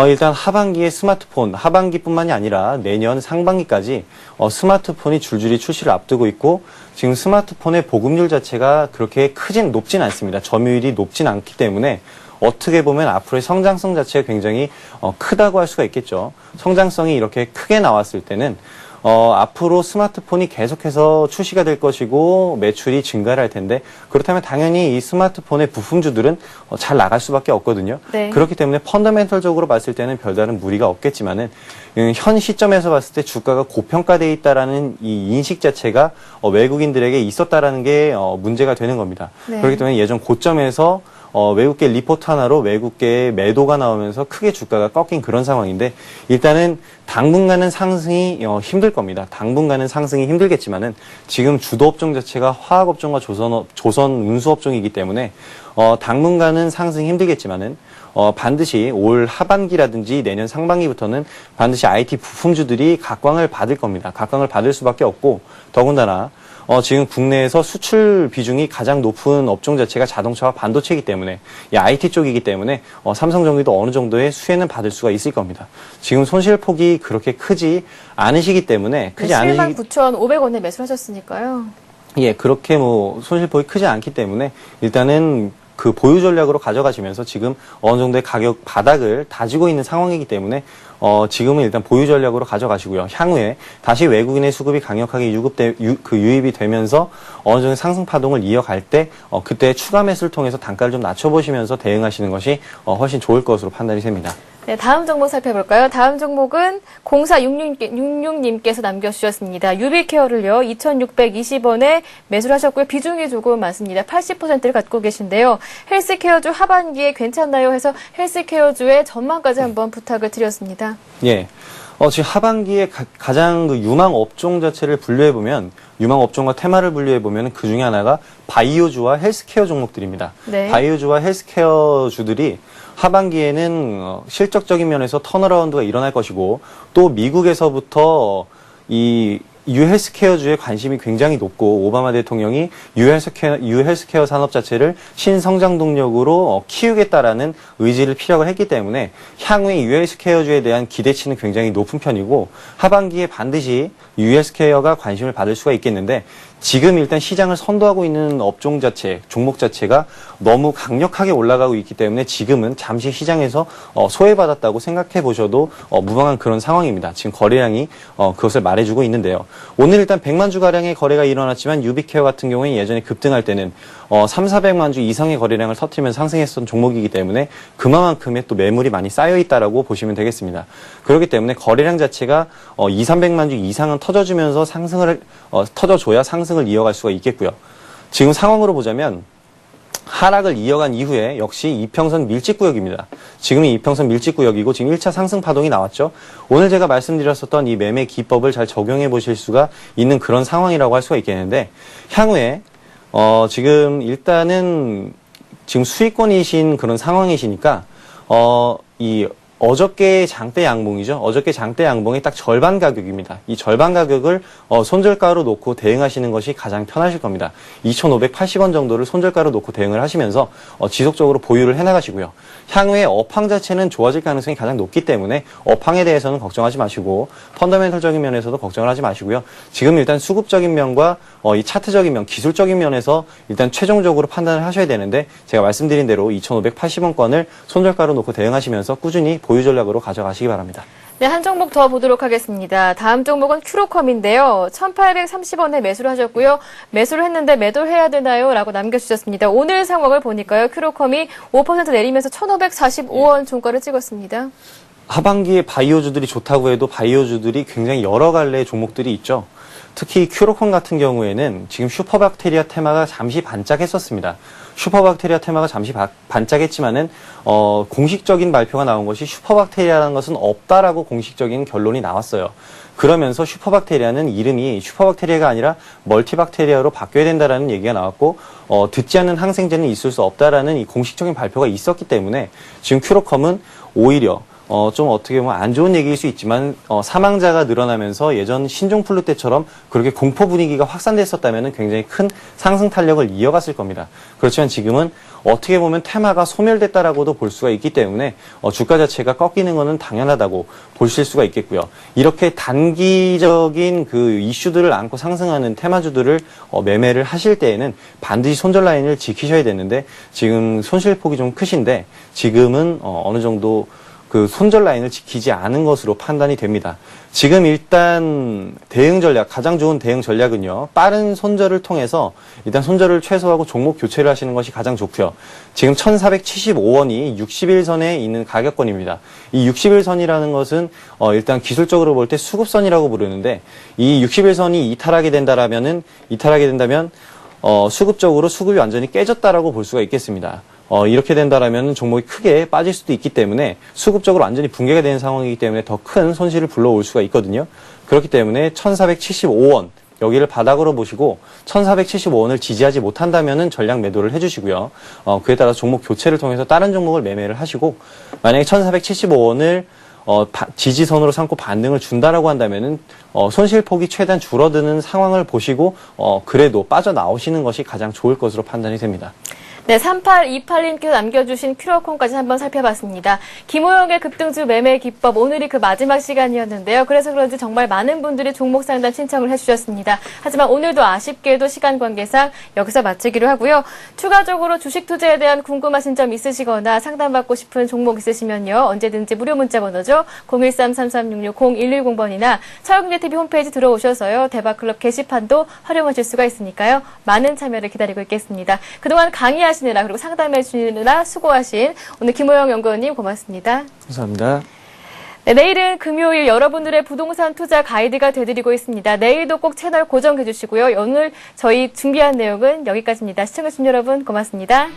Speaker 2: 일단 하반기에 스마트폰, 하반기뿐만이 아니라 내년 상반기까지 스마트폰이 줄줄이 출시를 앞두고 있고 지금 스마트폰의 보급률 자체가 그렇게 높진 않습니다. 점유율이 높진 않기 때문에 어떻게 보면 앞으로의 성장성 자체가 굉장히 크다고 할 수가 있겠죠. 성장성이 이렇게 크게 나왔을 때는 앞으로 스마트폰이 계속해서 출시가 될 것이고 매출이 증가를 할 텐데 그렇다면 당연히 이 스마트폰의 부품주들은 잘 나갈 수밖에 없거든요.
Speaker 1: 네.
Speaker 2: 그렇기 때문에 펀더멘털적으로 봤을 때는 별다른 무리가 없겠지만은 현 시점에서 봤을 때 주가가 고평가되어 있다라는 이 인식 자체가 외국인들에게 있었다라는 게 문제가 되는 겁니다.
Speaker 1: 네.
Speaker 2: 그렇기 때문에 예전 고점에서 외국계 리포트 하나로 외국계 매도가 나오면서 크게 주가가 꺾인 그런 상황인데 일단은 당분간은 상승이 힘들 겁니다. 당분간은 상승이 힘들겠지만은 지금 주도 업종 자체가 화학업종과 조선 운수업종이기 때문에 당분간은 상승이 힘들겠지만은 반드시 올 하반기라든지 내년 상반기부터는 반드시 IT 부품주들이 각광을 받을 겁니다. 각광을 받을 수밖에 없고, 더군다나 지금 국내에서 수출 비중이 가장 높은 업종 자체가 자동차와 반도체이기 때문에, 이 IT 쪽이기 때문에 삼성전기도 어느 정도의 수혜는 받을 수가 있을 겁니다. 지금 손실폭이 그렇게 크지 않으시기 때문에, 크지 않으시기
Speaker 1: 79,500원에 매수하셨으니까요.
Speaker 2: 예, 그렇게 손실폭이 크지 않기 때문에 일단은 그 보유 전략으로 가져가시면서 지금 어느 정도의 가격 바닥을 다지고 있는 상황이기 때문에 지금은 일단 보유 전략으로 가져가시고요. 향후에 다시 외국인의 수급이 강력하게 유입이 되면서 어느 정도 상승 파동을 이어갈 때 그때 추가 매수를 통해서 단가를 좀 낮춰보시면서 대응하시는 것이 훨씬 좋을 것으로 판단이 됩니다.
Speaker 1: 네, 다음 종목 살펴볼까요? 다음 종목은 0466님께서 남겨주셨습니다. 유비케어를요, 2,620원에 매수를 하셨고요. 비중이 조금 많습니다. 80%를 갖고 계신데요. 헬스케어주 하반기에 괜찮나요? 해서 헬스케어주의 전망까지 한번 부탁을 드렸습니다.
Speaker 2: 예. 지금 하반기에 가장 그 유망 업종 자체를 분류해보면, 유망 업종과 테마를 분류해보면 그 중에 하나가 바이오주와 헬스케어 종목들입니다. 네. 바이오주와 헬스케어주들이 하반기에는 실적적인 면에서 턴어라운드가 일어날 것이고, 또 미국에서부터 이 유헬스케어주에 관심이 굉장히 높고, 오바마 대통령이 유헬스케어 산업 자체를 신성장 동력으로 키우겠다라는 의지를 피력을 했기 때문에 향후에 유헬스케어주에 대한 기대치는 굉장히 높은 편이고, 하반기에 반드시 유헬스케어가 관심을 받을 수가 있겠는데, 지금 일단 시장을 선도하고 있는 업종 자체, 종목 자체가 너무 강력하게 올라가고 있기 때문에 지금은 잠시 시장에서 소외받았다고 생각해 보셔도 무방한 그런 상황입니다. 지금 거래량이 그것을 말해주고 있는데요. 오늘 일단 100만 주 가량의 거래가 일어났지만 유비케어 같은 경우에 예전에 급등할 때는 3,400만 주 이상의 거래량을 터뜨리면서 상승했던 종목이기 때문에 그만큼의 또 매물이 많이 쌓여 있다라고 보시면 되겠습니다. 그렇기 때문에 거래량 자체가 2,300만 주 이상은 터져주면서 터져줘야 상승을 이어갈 수가 있겠고요. 지금 상황으로 보자면 하락을 이어간 이후에 역시 이평선 밀집구역입니다. 지금이 이평선 밀집구역이고 지금 1차 상승 파동이 나왔죠. 오늘 제가 말씀드렸었던 이 매매 기법을 잘 적용해 보실 수가 있는 그런 상황이라고 할 수가 있겠는데, 향후에 지금 일단은 지금 수익권이신 그런 상황이시니까 이 어저께 장대 양봉이죠. 어저께 장대 양봉의 딱 절반 가격입니다. 이 절반 가격을 손절가로 놓고 대응하시는 것이 가장 편하실 겁니다. 2,580원 정도를 손절가로 놓고 대응을 하시면서 지속적으로 보유를 해나가시고요. 향후에 업황 자체는 좋아질 가능성이 가장 높기 때문에 업황에 대해서는 걱정하지 마시고, 펀더멘털적인 면에서도 걱정을 하지 마시고요. 지금 일단 수급적인 면과 이 차트적인 면, 기술적인 면에서 일단 최종적으로 판단을 하셔야 되는데, 제가 말씀드린 대로 2,580원권을 손절가로 놓고 대응하시면서 꾸준히 보유 전략으로 가져가시기 바랍니다.
Speaker 1: 네, 한 종목 더 보도록 하겠습니다. 다음 종목은 큐로컴인데요. 1,830원에 매수를 하셨고요. 매수를 했는데 매도해야 되나요? 라고 남겨주셨습니다. 오늘 상황을 보니까요. 큐로컴이 5% 내리면서 1,545원 종가를 찍었습니다.
Speaker 2: 하반기에 바이오주들이 좋다고 해도 바이오주들이 굉장히 여러 갈래의 종목들이 있죠. 특히 큐로컴 같은 경우에는 지금 슈퍼박테리아 테마가 잠시 반짝했었습니다. 슈퍼박테리아 테마가 잠시 반짝했지만은 공식적인 발표가 나온 것이 슈퍼박테리아라는 것은 없다라고 공식적인 결론이 나왔어요. 그러면서 슈퍼박테리아는 이름이 슈퍼박테리아가 아니라 멀티박테리아로 바뀌어야 된다라는 얘기가 나왔고, 듣지 않는 항생제는 있을 수 없다라는 이 공식적인 발표가 있었기 때문에 지금 큐로컴은 오히려 좀 어떻게 보면 안 좋은 얘기일 수 있지만, 사망자가 늘어나면서 예전 신종플루 때처럼 그렇게 공포 분위기가 확산됐었다면 굉장히 큰 상승 탄력을 이어갔을 겁니다. 그렇지만 지금은 어떻게 보면 테마가 소멸됐다라고도 볼 수가 있기 때문에 주가 자체가 꺾이는 것은 당연하다고 보실 수가 있겠고요. 이렇게 단기적인 그 이슈들을 안고 상승하는 테마주들을 매매를 하실 때에는 반드시 손절 라인을 지키셔야 되는데, 지금 손실폭이 좀 크신데 지금은 어느 정도 그 손절 라인을 지키지 않은 것으로 판단이 됩니다. 지금 일단 대응 전략, 가장 좋은 대응 전략은요, 빠른 손절을 통해서 일단 손절을 최소화하고 종목 교체를 하시는 것이 가장 좋고요. 지금 1,475원이 60일선에 있는 가격권입니다. 이 60일선이라는 것은 일단 기술적으로 볼 때 수급선이라고 부르는데, 이 60일선이 이탈하게 된다면 수급적으로 수급이 완전히 깨졌다라고 볼 수가 있겠습니다. 이렇게 된다라면 종목이 크게 빠질 수도 있기 때문에 수급적으로 완전히 붕괴가 되는 상황이기 때문에 더 큰 손실을 불러올 수가 있거든요. 그렇기 때문에 1,475원 여기를 바닥으로 보시고 1475원을 지지하지 못한다면은 전량 매도를 해주시고요. 그에 따라 종목 교체를 통해서 다른 종목을 매매를 하시고 만약에 1475원을 지지선으로 삼고 반등을 준다라고 한다면은 손실폭이 최대한 줄어드는 상황을 보시고 그래도 빠져나오시는 것이 가장 좋을 것으로 판단이 됩니다.
Speaker 1: 네, 3828님께서 남겨주신 큐러콘까지 한번 살펴봤습니다. 김호영의 급등주 매매 기법, 오늘이 그 마지막 시간이었는데요. 그래서 그런지 정말 많은 분들이 종목 상담 신청을 해주셨습니다. 하지만 오늘도 아쉽게도 시간 관계상 여기서 마치기로 하고요. 추가적으로 주식 투자에 대한 궁금하신 점 있으시거나 상담받고 싶은 종목 있으시면요. 언제든지 무료 문자 번호죠. 013-3366-0110번이나 차영재TV 홈페이지 들어오셔서요. 대박클럽 게시판도 활용하실 수가 있으니까요. 많은 참여를 기다리고 있겠습니다. 그동안 강의하시느라 그리고 상담해 주시느라 수고하신 오늘 김호영 연구원님 고맙습니다.
Speaker 2: 감사합니다.
Speaker 1: 네, 내일은 금요일 여러분들의 부동산 투자 가이드가 되드리고 있습니다. 내일도 꼭 채널 고정해 주시고요. 오늘 저희 준비한 내용은 여기까지입니다. 시청해주신 여러분 고맙습니다.